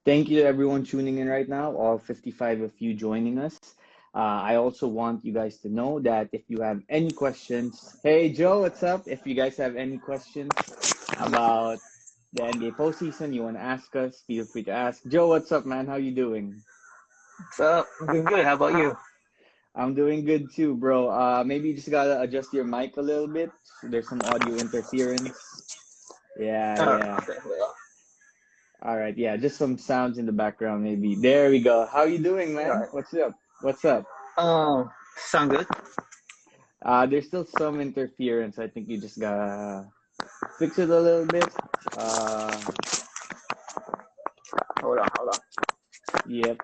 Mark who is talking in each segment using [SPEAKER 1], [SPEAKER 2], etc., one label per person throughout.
[SPEAKER 1] Thank you to everyone tuning in right now, all 55 of you joining us. I also want you guys to know that if you have any questions, hey Joe, what's up? If you guys have any questions about the NBA postseason, you want to ask us, feel free to ask. Joe, what's up, man? How you doing?
[SPEAKER 2] What's up? I'm doing good. How about you?
[SPEAKER 1] I'm doing good too, bro. Maybe you just gotta adjust your mic a little bit. There's some audio interference. Yeah, yeah.
[SPEAKER 2] Okay, well,
[SPEAKER 1] All right, yeah, just some sounds in the background, maybe. There we go. How you doing,
[SPEAKER 2] all
[SPEAKER 1] man?
[SPEAKER 2] right.
[SPEAKER 1] What's up? What's up?
[SPEAKER 2] Sound good?
[SPEAKER 1] There's still some interference. I think you just gotta fix it a little bit. Uh,
[SPEAKER 2] Hold on.
[SPEAKER 1] yep.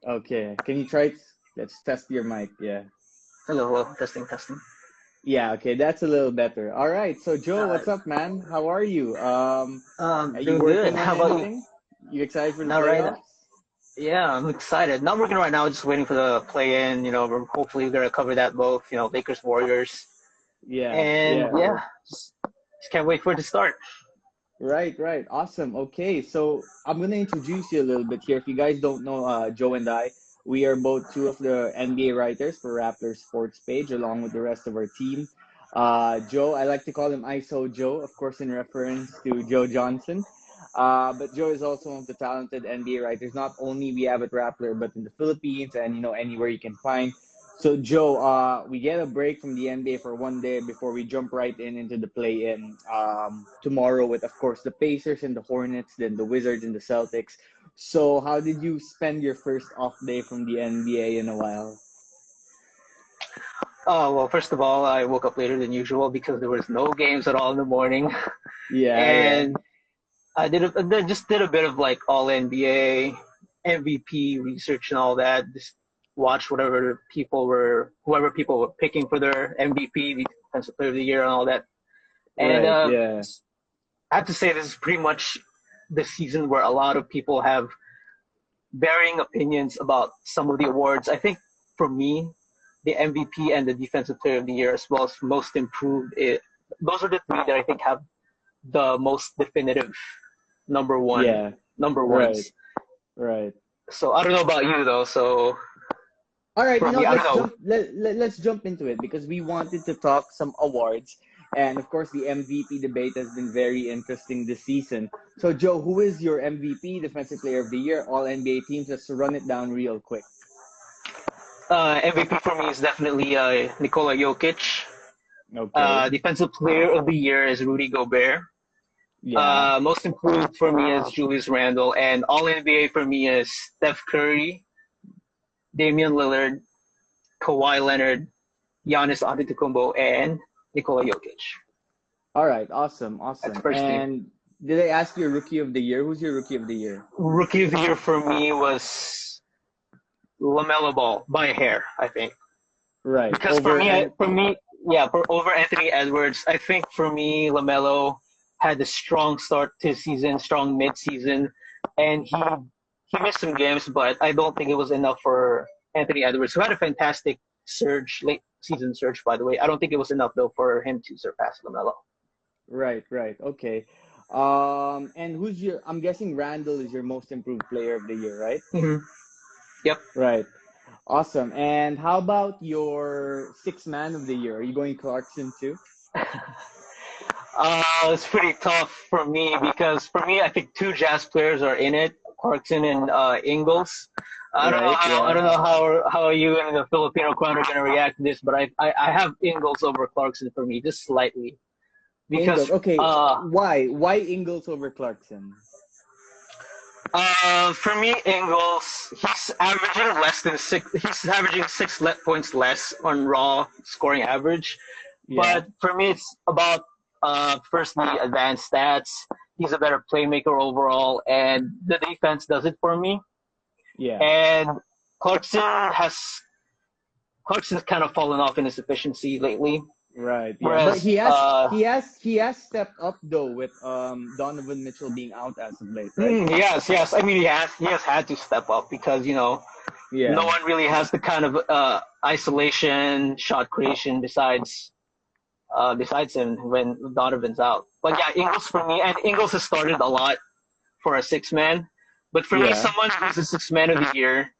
[SPEAKER 1] Okay, can you try? Let's test your mic. Yeah,
[SPEAKER 2] Hello. Testing.
[SPEAKER 1] okay, that's a little better. All right, so Joe,
[SPEAKER 2] Uh,
[SPEAKER 1] what's up, man? How are you? Are you
[SPEAKER 2] Doing good.
[SPEAKER 1] working on
[SPEAKER 2] How about you?
[SPEAKER 1] anything? You excited for the
[SPEAKER 2] Not right now.
[SPEAKER 1] playoffs?
[SPEAKER 2] Yeah, I'm excited. Not working right now. Just waiting for the play-in. We're hopefully gonna cover that both. Lakers Warriors,
[SPEAKER 1] Yeah,
[SPEAKER 2] and
[SPEAKER 1] yeah.
[SPEAKER 2] yeah, just can't wait for it to start.
[SPEAKER 1] Right. Awesome. Okay, so I'm gonna introduce you a little bit here. If you guys don't know, Joe and I, we are both two of the NBA writers for Rappler Sports page, along with the rest of our team. Joe, I like to call him ISO Joe, of course, in reference to Joe Johnson. But Joe is also one of the talented NBA writers. Not only we have at Rappler, but in the Philippines and anywhere you can find. So Joe, we get a break from the NBA for one day before we jump right into the play-in tomorrow with, of course, the Pacers and the Hornets, then the Wizards and the Celtics. So how did you spend your first off day from the NBA in a while?
[SPEAKER 2] Well, first of all, I woke up later than usual because there was no games at all in the morning,
[SPEAKER 1] Yeah.
[SPEAKER 2] and I just did a bit of like all NBA MVP research and all that. Just watch whoever people were picking for their MVP, Defensive Player of the Year, and all that. And
[SPEAKER 1] Right. Yeah.
[SPEAKER 2] I have to say this is pretty much the season where a lot of people have varying opinions about some of the awards. I think for me, the MVP and the Defensive Player of the Year, as well as Most Improved, those are the three that I think have the most definitive
[SPEAKER 1] Yeah.
[SPEAKER 2] number
[SPEAKER 1] Right.
[SPEAKER 2] ones.
[SPEAKER 1] Right.
[SPEAKER 2] So I don't know about you though. So
[SPEAKER 1] All right,
[SPEAKER 2] for me, I don't
[SPEAKER 1] let's
[SPEAKER 2] know.
[SPEAKER 1] let's jump into it because we wanted to talk some awards. And of course, the MVP debate has been very interesting this season. So, Joe, who is your MVP, Defensive Player of the Year, All NBA teams? Let's run it down real quick.
[SPEAKER 2] MVP for me is definitely Nikola Jokic.
[SPEAKER 1] Okay.
[SPEAKER 2] Defensive Player of the Year is Rudy Gobert.
[SPEAKER 1] Yeah.
[SPEAKER 2] Most improved for me is Julius Randle, and All NBA for me is Steph Curry, Damian Lillard, Kawhi Leonard, Giannis Antetokounmpo, and Nikola Jokic.
[SPEAKER 1] All right. Awesome.
[SPEAKER 2] That's
[SPEAKER 1] Awesome.
[SPEAKER 2] the first team.
[SPEAKER 1] And did I ask you Rookie of the Year? Who's your Rookie of the Year?
[SPEAKER 2] Rookie of the Year for me was LaMelo Ball by a hair, I think.
[SPEAKER 1] Right.
[SPEAKER 2] Because
[SPEAKER 1] Over and
[SPEAKER 2] over Anthony Edwards, I think for me, LaMelo had a strong start to the season, strong mid-season, and he missed some games, but I don't think it was enough for Anthony Edwards, who had a fantastic late season surge, by the way. I don't think it was enough though for him to surpass LaMelo.
[SPEAKER 1] right. Okay. And who's your? I'm guessing Randall is your Most Improved Player of the Year, right?
[SPEAKER 2] Mm-hmm. Yep.
[SPEAKER 1] Right. Awesome. And how about your Sixth Man of the Year? Are you going Clarkson too?
[SPEAKER 2] It's pretty tough for me because for me, I think two Jazz players are in it, Clarkson and Ingles.
[SPEAKER 1] Right.
[SPEAKER 2] I
[SPEAKER 1] Yeah.
[SPEAKER 2] don't know how you and the Filipino crowd are gonna react to this, but I have Ingles over Clarkson for me, just slightly,
[SPEAKER 1] Ingles.
[SPEAKER 2] because
[SPEAKER 1] Okay. Why? Why Ingles over Clarkson?
[SPEAKER 2] for me Ingles he's averaging less than six. He's averaging points less on raw scoring average.
[SPEAKER 1] Yeah.
[SPEAKER 2] But for me, it's about firstly advanced stats. He's a better playmaker overall, and the defense does it for me.
[SPEAKER 1] Yeah.
[SPEAKER 2] And Clarkson has Clarkson's kind of fallen off in his efficiency lately.
[SPEAKER 1] Right. Yeah. But
[SPEAKER 2] Whereas,
[SPEAKER 1] he has stepped up though with Donovan Mitchell being out as of late, right?
[SPEAKER 2] yes. I mean, he has had to step up because no
[SPEAKER 1] Yeah.
[SPEAKER 2] one really has the kind of isolation shot creation besides him when Donovan's out. But yeah, Ingles for me, and Ingles has started a lot for a six man. But for me,
[SPEAKER 1] Yeah.
[SPEAKER 2] someone who's a six man of the year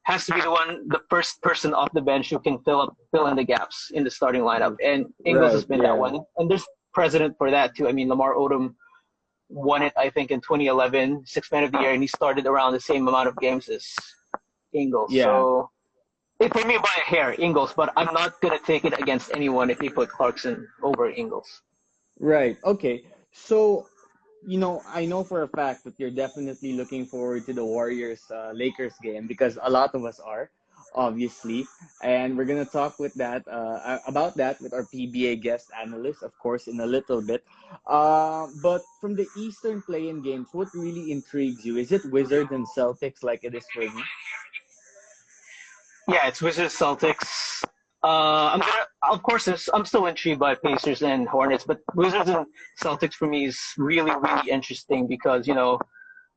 [SPEAKER 2] has to be the first person off the bench who can fill in the gaps in the starting lineup. And Ingles has
[SPEAKER 1] Right.
[SPEAKER 2] been that
[SPEAKER 1] Yeah.
[SPEAKER 2] one. And there's precedent for that too. I mean, Lamar Odom won it, I think, in 2011, six man of the year, and he started around the same amount of games as Ingles.
[SPEAKER 1] Yeah.
[SPEAKER 2] So it for me by a hair, Ingles, but I'm not gonna take it against anyone if they put Clarkson over Ingles.
[SPEAKER 1] Right. Okay. So, I know for a fact that you're definitely looking forward to the Warriors Lakers game because a lot of us are, obviously, and we're gonna talk about that with our PBA guest analyst, of course, in a little bit. But from the Eastern play-in games, what really intrigues you? Is it Wizards and Celtics like it is for me?
[SPEAKER 2] Yeah, it's Wizards Celtics. Of course, I'm still intrigued by Pacers and Hornets, but Wizards and Celtics for me is really, really interesting because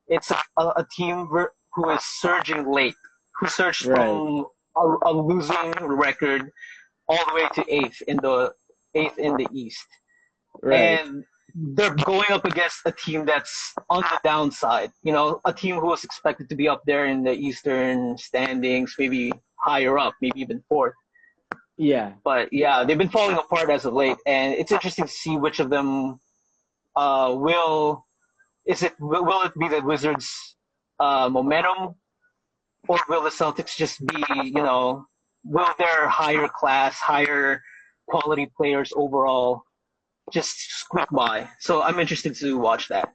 [SPEAKER 2] it's a team who is surging late, who surged
[SPEAKER 1] Right.
[SPEAKER 2] from a losing record all the way to eighth in the East,
[SPEAKER 1] Right.
[SPEAKER 2] and they're going up against a team that's on the downside. A team who was expected to be up there in the Eastern standings, maybe higher up, maybe even fourth.
[SPEAKER 1] Yeah.
[SPEAKER 2] But yeah, they've been falling apart as of late, and it's interesting to see which of them will will it be the Wizards' momentum, or will the Celtics just be will their higher class, higher quality players overall just squeak by? So I'm interested to watch that.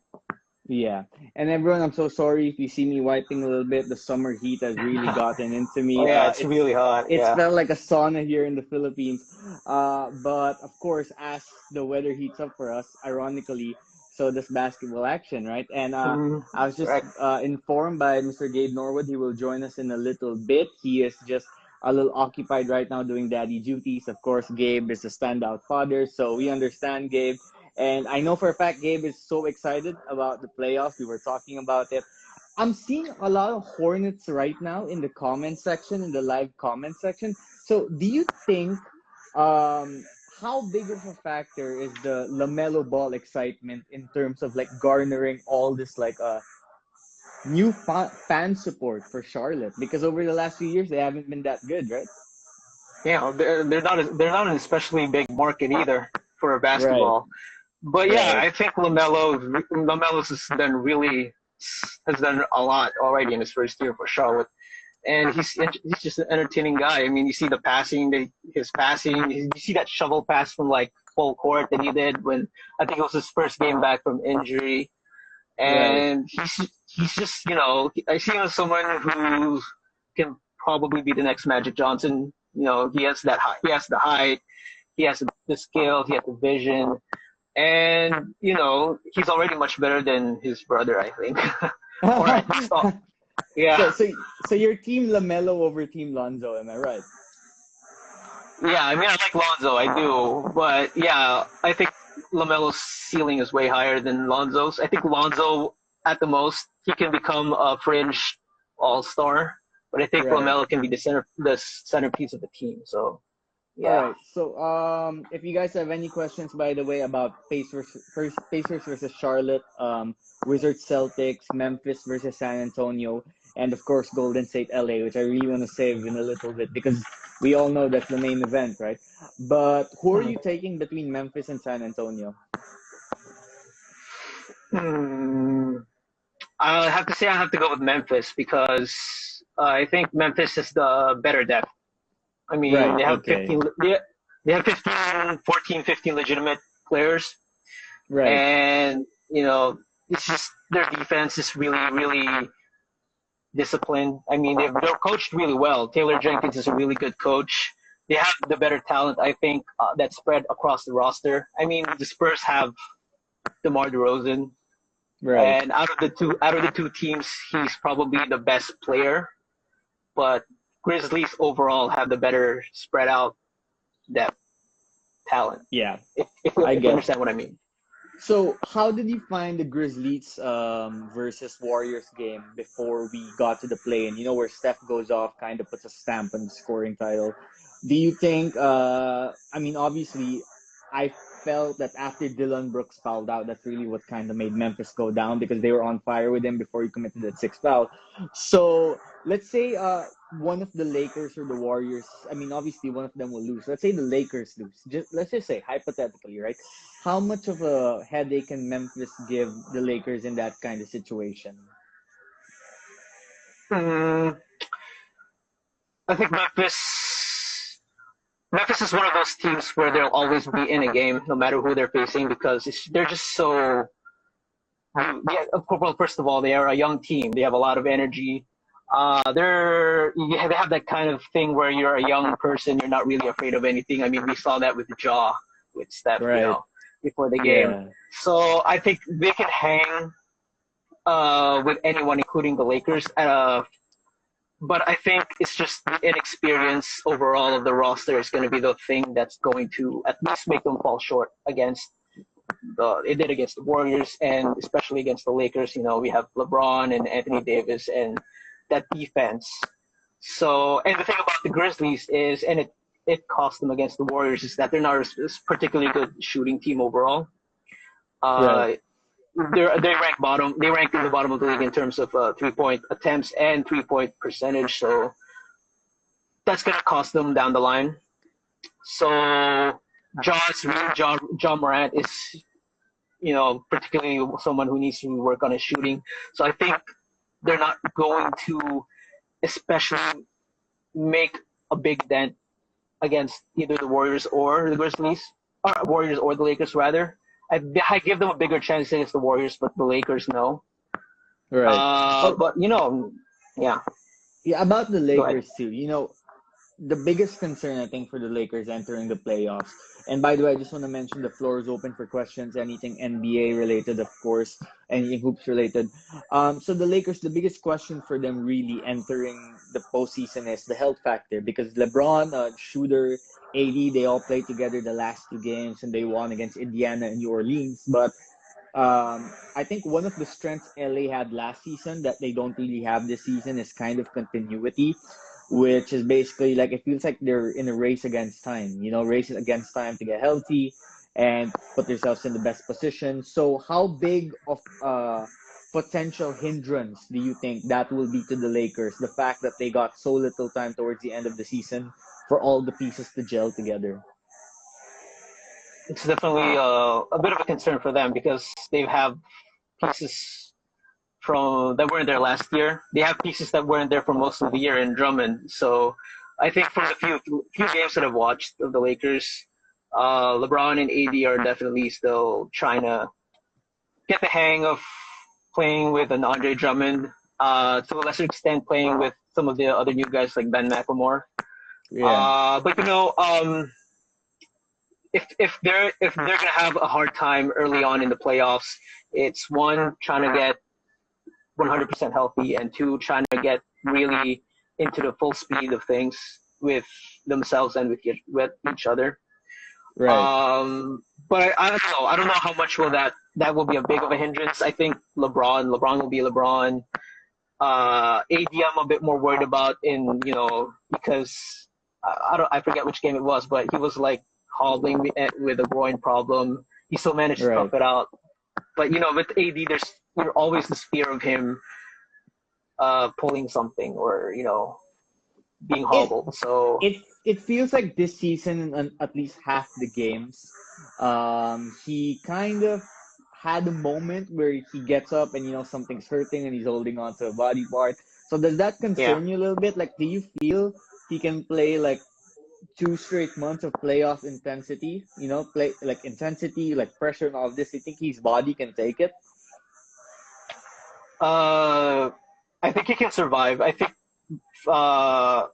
[SPEAKER 1] Yeah. And everyone, I'm so sorry if you see me wiping a little bit. The summer heat has really gotten into
[SPEAKER 2] Oh
[SPEAKER 1] me.
[SPEAKER 2] yeah, it's really hot.
[SPEAKER 1] It's
[SPEAKER 2] Yeah.
[SPEAKER 1] felt like a sauna here in the Philippines. But of course, as the weather heats up for us, ironically, so does basketball action, right? And I was just
[SPEAKER 2] Correct.
[SPEAKER 1] informed by Mr. Gabe Norwood he will join us in a little bit. He is just a little occupied right now doing daddy duties. Of course, Gabe is a standout father, so we understand Gabe. And I know for a fact Gabe is so excited about the playoffs. We were talking about it. I'm seeing a lot of Hornets right now in the comment section, in the live comment section. So, do you think how big of a factor is the Lamelo Ball excitement in terms of like garnering all this like new fan support for Charlotte? Because over the last few years they haven't been that good, right?
[SPEAKER 2] They're not an especially big market either for
[SPEAKER 1] Right,
[SPEAKER 2] basketball. But yeah,
[SPEAKER 1] right.
[SPEAKER 2] I think Lamelo's has done a lot already in his first year for Charlotte, and he's just an entertaining guy. I mean, you see the passing, his passing. You see that shovel pass from like full court that he did when I think it was his first game back from injury,
[SPEAKER 1] Right.
[SPEAKER 2] and he's just I see him as someone who can probably be the next Magic Johnson. He has he has the height, he has the skill, he has the vision, and he's already much better than his brother, I think. Or at least,
[SPEAKER 1] so
[SPEAKER 2] yeah,
[SPEAKER 1] so so your team Lamelo over team Lonzo, am I right?
[SPEAKER 2] yeah. I mean, I like Lonzo, I do, but yeah, I think Lamelo's ceiling is way higher than Lonzo's. I think Lonzo, at the most, he can become a fringe all star, but I think
[SPEAKER 1] Right.
[SPEAKER 2] Lamelo can be the centerpiece of the team. So
[SPEAKER 1] All
[SPEAKER 2] yeah.
[SPEAKER 1] right. So, if you guys have any questions, by the way, about Pacers versus Charlotte, Wizards Celtics, Memphis versus San Antonio, and of course Golden State LA, which I really want to save in a little bit because we all know that's the main event, right? But who are you taking between Memphis and San Antonio?
[SPEAKER 2] Hmm. I have to say I have to go with Memphis because I think Memphis is the better depth. I mean,
[SPEAKER 1] Right. Okay.
[SPEAKER 2] they have 15, 14, 15 legitimate players,
[SPEAKER 1] Right.
[SPEAKER 2] and it's just their defense is really, really disciplined. I mean, they're coached really well. Taylor Jenkins is a really good coach. They have the better talent, I think, that's spread across the roster. I mean, the Spurs have DeMar DeRozan,
[SPEAKER 1] Right.
[SPEAKER 2] and out of the two teams, he's probably the best player. But Grizzlies overall have the better spread out depth talent.
[SPEAKER 1] Yeah. I
[SPEAKER 2] If you
[SPEAKER 1] get.
[SPEAKER 2] understand what I mean.
[SPEAKER 1] So, how did you find the Grizzlies versus Warriors game before we got to the play-in? Where Steph goes off, kind of puts a stamp on the scoring title. Do you think? I mean, obviously, I felt that after Dylan Brooks fouled out, that's really what kind of made Memphis go down because they were on fire with him before he committed that sixth foul. So let's say one of the Lakers or the Warriors, I mean, obviously one of them will lose. Let's say the Lakers lose. Let's just say, hypothetically, right? How much of a headache can Memphis give the Lakers in that kind of situation?
[SPEAKER 2] Mm, I think Memphis is one of those teams where they'll always be in a game, no matter who they're facing, because they're just so. Yeah, well, first of all, they are a young team. They have a lot of energy. They have that kind of thing where you're a young person, you're not really afraid of anything. I mean, we saw that with with Steph,
[SPEAKER 1] Right.
[SPEAKER 2] before the game.
[SPEAKER 1] Yeah.
[SPEAKER 2] So I think they can hang with anyone, including the Lakers. But I think it's just the inexperience overall of the roster is going to be the thing that's going to at least make them fall short against it did against the Warriors and especially against the Lakers. We have LeBron and Anthony Davis and that defense. So, and the thing about the Grizzlies is, and it cost them against the Warriors, is that they're not a particularly good shooting team overall.
[SPEAKER 1] Right.
[SPEAKER 2] They rank bottom. They rank in the bottom of the league in terms of 3-point attempts and 3-point percentage. So that's gonna cost them down the line. So John Morant is, particularly someone who needs to work on his shooting. So I think they're not going to, especially make a big dent against either the Warriors or the Grizzlies, or Warriors or the Lakers rather. I give them a bigger chance against the Warriors, but the Lakers no.
[SPEAKER 1] Right. Oh,
[SPEAKER 2] But yeah.
[SPEAKER 1] yeah, about the
[SPEAKER 2] Go ahead.
[SPEAKER 1] Lakers too. The biggest concern I think for the Lakers entering the playoffs. And by the way, I just want to mention the floor is open for questions, anything NBA related, of course, anything hoops related. So the Lakers, the biggest question for them really entering the postseason is the health factor because LeBron, Shooter, AD, they all played together the last two games and they won against Indiana and New Orleans. But I think one of the strengths LA had last season that they don't really have this season is kind of continuity, which is basically like it feels like they're in a race against time, races against time to get healthy and put themselves in the best position. So, how big of a potential hindrance do you think that will be to the Lakers? The fact that they got so little time towards the end of the season for all the pieces to gel together.
[SPEAKER 2] It's definitely a bit of a concern for them because they have pieces from that weren't there last year. They have pieces that weren't there for most of the year in Drummond. So I think from the few games that I've watched of the Lakers, LeBron and AD are definitely still trying to get the hang of playing with an Andre Drummond. To a lesser extent, playing with some of the other new guys like Ben McLemore.
[SPEAKER 1] Yeah.
[SPEAKER 2] But if they're gonna have a hard time early on in the playoffs, it's one trying to get 100% healthy, and two trying to get really into the full speed of things with themselves and with each other.
[SPEAKER 1] Right.
[SPEAKER 2] But I don't know. I don't know how much that will be a big of a hindrance. I think LeBron will be LeBron. AD I'm a bit more worried about because I forget which game it was, but he was like hobbling with a groin problem. He still managed to
[SPEAKER 1] Right.
[SPEAKER 2] tough it out. But with AD, there's always this fear of him pulling something or being
[SPEAKER 1] It
[SPEAKER 2] hobbled. So
[SPEAKER 1] it feels like this season, in at least half the games, he kind of had a moment where he gets up and something's hurting and he's holding on to a body part. So does that
[SPEAKER 2] yeah.
[SPEAKER 1] concern you a little bit? Like, do you feel he can play like two straight months of playoff intensity? Play like intensity, like pressure and all of this. You think his body can take it?
[SPEAKER 2] I think he can survive. I think uh,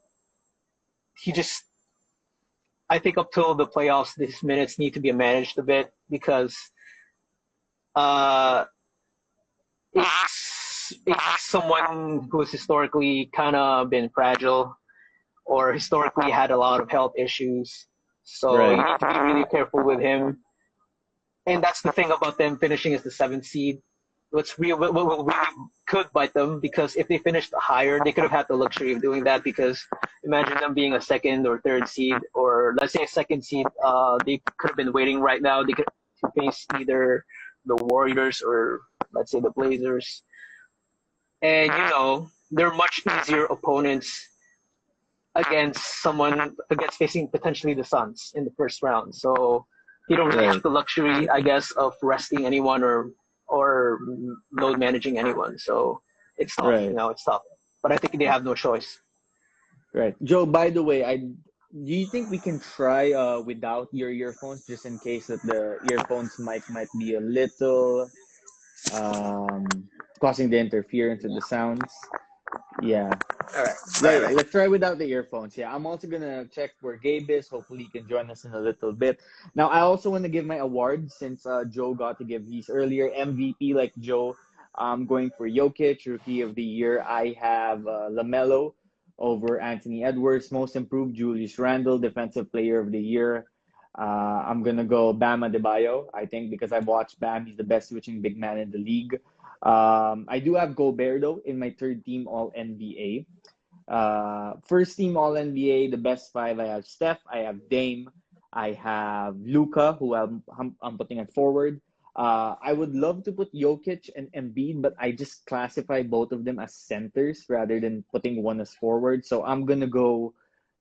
[SPEAKER 2] he just. I think up till the playoffs, these minutes need to be managed a bit because uh, he's someone who's historically kind of been fragile or historically had a lot of health issues. So you
[SPEAKER 1] Right.
[SPEAKER 2] need to be really careful with him. And that's the thing about them finishing as the seventh seed. what really could bite them, because if they finished higher, they could have had the luxury of doing that, because imagine them being a second or third seed, or let's say a second seed. They could have been waiting right now. They could face either the Warriors or let's say the Blazers. And they're much easier opponents against facing potentially the Suns in the first round. So you don't really have
[SPEAKER 1] Right.
[SPEAKER 2] the luxury, I guess, of resting anyone or load managing anyone. So it's tough,
[SPEAKER 1] Right.
[SPEAKER 2] it's tough. But I think they have no choice.
[SPEAKER 1] Right. Joe, by the way, do you think we can try without your earphones just in case that the earphones might be a little causing the interference of the sounds? Yeah.
[SPEAKER 2] All right. All
[SPEAKER 1] Yeah,
[SPEAKER 2] right.
[SPEAKER 1] let's try without the earphones. Yeah, I'm also gonna check where Gabe is. Hopefully, he can join us in a little bit. Now, I also want to give my award since Joe got to give his earlier MVP like Joe. I'm going for Jokic, Rookie of the Year. I have Lamelo over Anthony Edwards, Most Improved Julius Randle, Defensive Player of the Year. I'm gonna go Bam Adebayo. I think because I've watched Bam, he's the best switching big man in the league. I do have Gobert though in my third team All NBA. First team All NBA, the best five. I have Steph, I have Dame, I have Luca, who I'm putting at forward. I would love to put Jokic and Embiid, but I just classify both of them as centers rather than putting one as forward. So I'm gonna go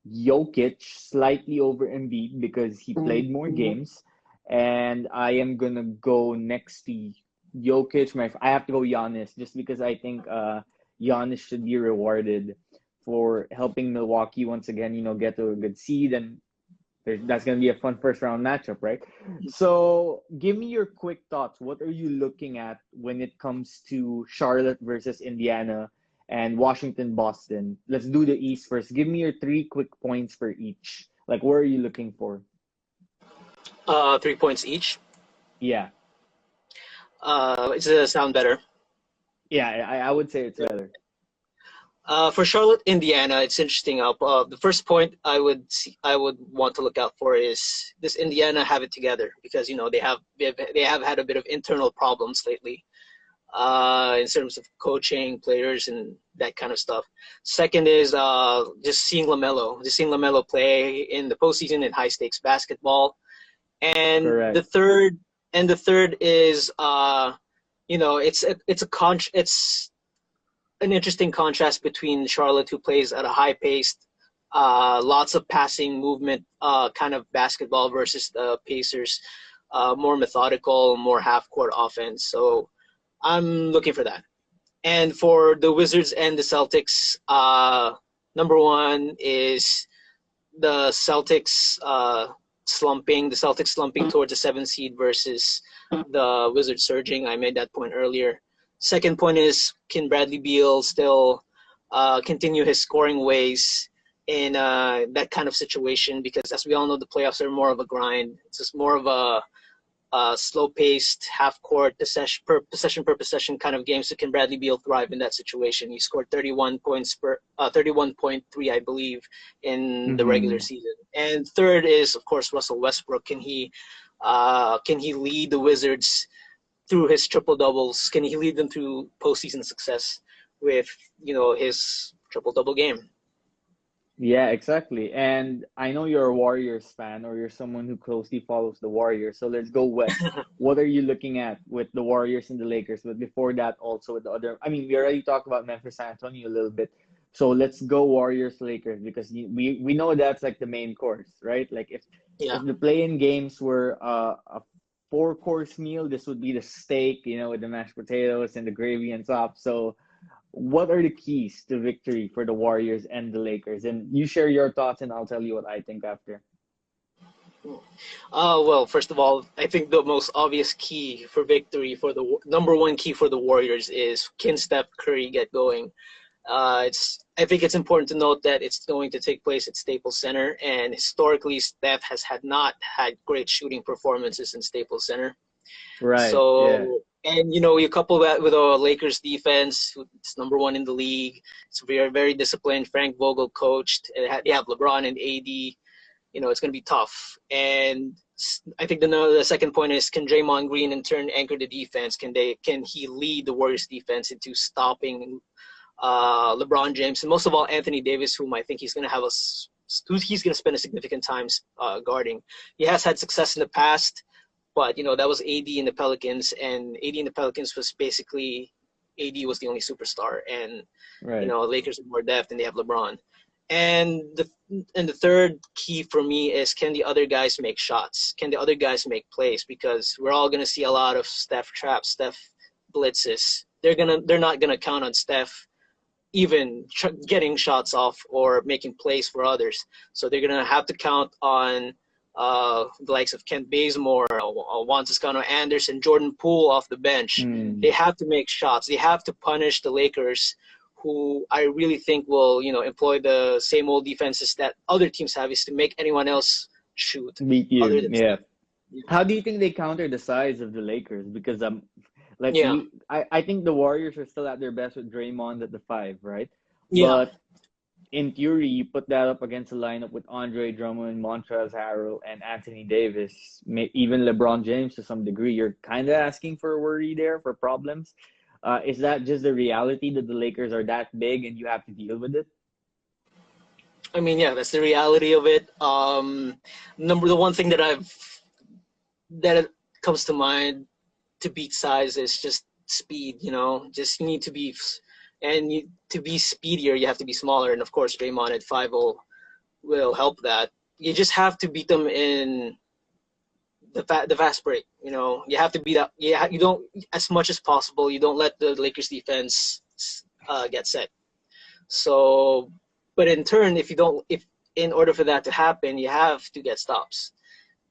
[SPEAKER 1] Jokic slightly over Embiid because he played more games, and I am gonna go next to Jokic. I have to go Giannis just because I think Giannis should be rewarded for helping Milwaukee once again, get to a good seed, and that's going to be a fun first round matchup, right? So, give me your quick thoughts. What are you looking at when it comes to Charlotte versus Indiana and Washington, Boston? Let's do the East first. Give me your 3 quick points for each. Like, what are you looking for?
[SPEAKER 2] 3 points each.
[SPEAKER 1] Yeah.
[SPEAKER 2] Does it sound better?
[SPEAKER 1] Yeah, I would say it's better.
[SPEAKER 2] For Charlotte, Indiana, it's interesting. The first point I would want to look out for is, does Indiana have it together? Because they have had a bit of internal problems lately, in terms of coaching, players, and that kind of stuff. Second is just seeing Lamelo play in the postseason in high stakes basketball, and the
[SPEAKER 1] Correct.
[SPEAKER 2] third is it's an interesting contrast between Charlotte, who plays at a high-paced, lots of passing movement kind of basketball, versus the Pacers, more methodical, more half-court offense. So I'm looking for that. And for the Wizards and the Celtics, number one is the Celtics slumping towards the 7th seed versus the Wizards surging. I made that point earlier. Second point is, can Bradley Beal still continue his scoring ways in that kind of situation? Because as we all know, the playoffs are more of a grind. It's just more of a slow-paced, half-court, possession per possession kind of game. So can Bradley Beal thrive in that situation? He scored 31.3, I believe, in the regular
[SPEAKER 1] Mm-hmm.
[SPEAKER 2] season. And third is, of course, Russell Westbrook. Can he lead the Wizards through his triple doubles? Can he lead them through postseason success with his triple double game?
[SPEAKER 1] Yeah, exactly. And I know you're a Warriors fan or you're someone who closely follows the Warriors. So let's go west. What are you looking at with the Warriors and the Lakers? But before that, also with the other, I mean, we already talked about Memphis San Antonio a little bit. So let's go Warriors Lakers because we know that's like the main course, right? Like
[SPEAKER 2] Yeah.
[SPEAKER 1] if the play-in games were a four-course meal, this would be the steak, with the mashed potatoes and the gravy and stuff. So what are the keys to victory for the Warriors and the Lakers? And you share your thoughts, and I'll tell you what I think after.
[SPEAKER 2] Well, first of all, I think the most obvious key for victory, for the number one key for the Warriors, is, can Steph Curry get going? I think it's important to note that it's going to take place at Staples Center, and historically, Steph has not had great shooting performances in Staples Center.
[SPEAKER 1] Right. Yeah.
[SPEAKER 2] So, and you couple that with a Lakers defense, it's number one in the league. It's very, very disciplined. Frank Vogel coached. They have LeBron and AD. It's going to be tough. And I think the second point is, can Draymond Green in turn anchor the defense? Can he lead the Warriors defense into stopping LeBron James, and most of all Anthony Davis, whom I think he's going to spend a significant time guarding. He has had success in the past, but that was AD in the Pelicans, and AD in the Pelicans was basically AD was the only superstar, and
[SPEAKER 1] Right.
[SPEAKER 2] Lakers have more depth and they have LeBron. And the third key for me is, can the other guys make shots? Can the other guys make plays? Because we're all going to see a lot of Steph traps, Steph blitzes. They're not gonna count on Steph even getting shots off or making plays for others. So they're going to have to count on the likes of Kent Bazemore, Juan Toscano Anderson, Jordan Poole off the bench. They have to make shots. They have to punish the Lakers, who I really think will, employ the same old defenses that other teams have, is to make anyone else shoot.
[SPEAKER 1] Beat you.
[SPEAKER 2] Other than
[SPEAKER 1] Yeah.
[SPEAKER 2] Steph.
[SPEAKER 1] How do you think they counter the size of the Lakers? Because
[SPEAKER 2] Yeah.
[SPEAKER 1] I think the Warriors are still at their best with Draymond at the 5, right?
[SPEAKER 2] Yeah.
[SPEAKER 1] But in theory, you put that up against a lineup with Andre Drummond, Montrezl Harrell, and Anthony Davis, even LeBron James to some degree. You're kind of asking for a worry there, for problems. Is that just the reality that the Lakers are that big and you have to deal with it?
[SPEAKER 2] I mean, yeah, that's the reality of it. The one thing that comes to mind to beat size is just speed. Just you need to be, to be speedier, you have to be smaller, and of course, Draymond at 5 will help that. You just have to beat them in the fast break. You have to beat up. Yeah, you don't, as much as possible. You don't let the Lakers defense get set. So, but in turn, if in order for that to happen, you have to get stops.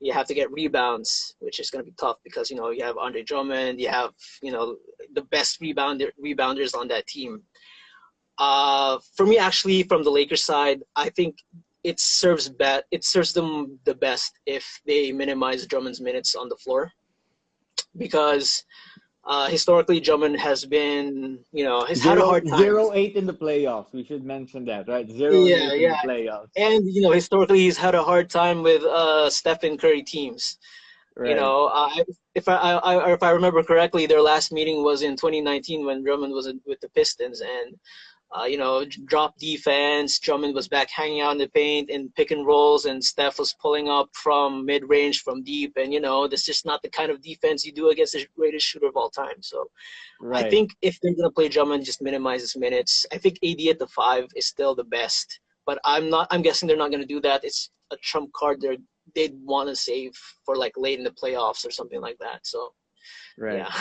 [SPEAKER 2] You have to get rebounds, which is going to be tough because, you have Andre Drummond, you have, the best rebounders on that team. For me, actually, from the Lakers side, I think it serves them the best if they minimize Drummond's minutes on the floor, because historically Drummond has been, has had a hard time.
[SPEAKER 1] 0-8 in the playoffs. We should mention that, right? 0-8 in the playoffs.
[SPEAKER 2] And historically he's had a hard time with Stephen Curry teams.
[SPEAKER 1] Right.
[SPEAKER 2] If I remember correctly, their last meeting was in 2019 when Drummond was with the Pistons, and drop defense. Drummond was back hanging out in the paint and pick and rolls, and Steph was pulling up from mid-range, from deep. And, that's just not the kind of defense you do against the greatest shooter of all time. So
[SPEAKER 1] right.
[SPEAKER 2] I think if they're going to play Drummond, just minimize his minutes. I think AD at the 5 is still the best, but I'm guessing they're not going to do that. It's a trump card they'd want to save for like late in the playoffs or something like that. So,
[SPEAKER 1] right.
[SPEAKER 2] Yeah.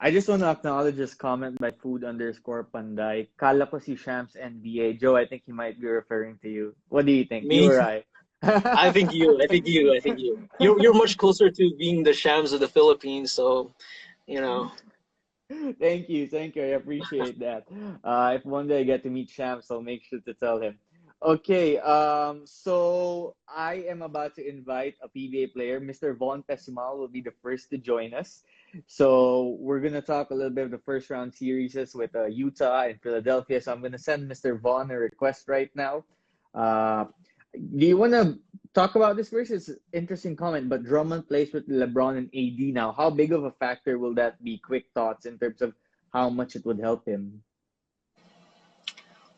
[SPEAKER 1] I just want to acknowledge this comment by food_panday. Kala ko si Shams NBA. Joe, I think he might be referring to you. What do you think?
[SPEAKER 2] Me?
[SPEAKER 1] You or I?
[SPEAKER 2] I think you. You're much closer to being the Shams of the Philippines, so,
[SPEAKER 1] Thank you. I appreciate that. If one day I get to meet Shams, I'll make sure to tell him. Okay, so I am about to invite a PBA player. Mr. Von Pessimal will be the first to join us. So we're going to talk a little bit of the first round series with Utah and Philadelphia. So I'm going to send Mr. Von a request right now. Do you want to talk about this first? It's an interesting comment, but Drummond plays with LeBron and AD now. How big of a factor will that be? Quick thoughts in terms of how much it would help him.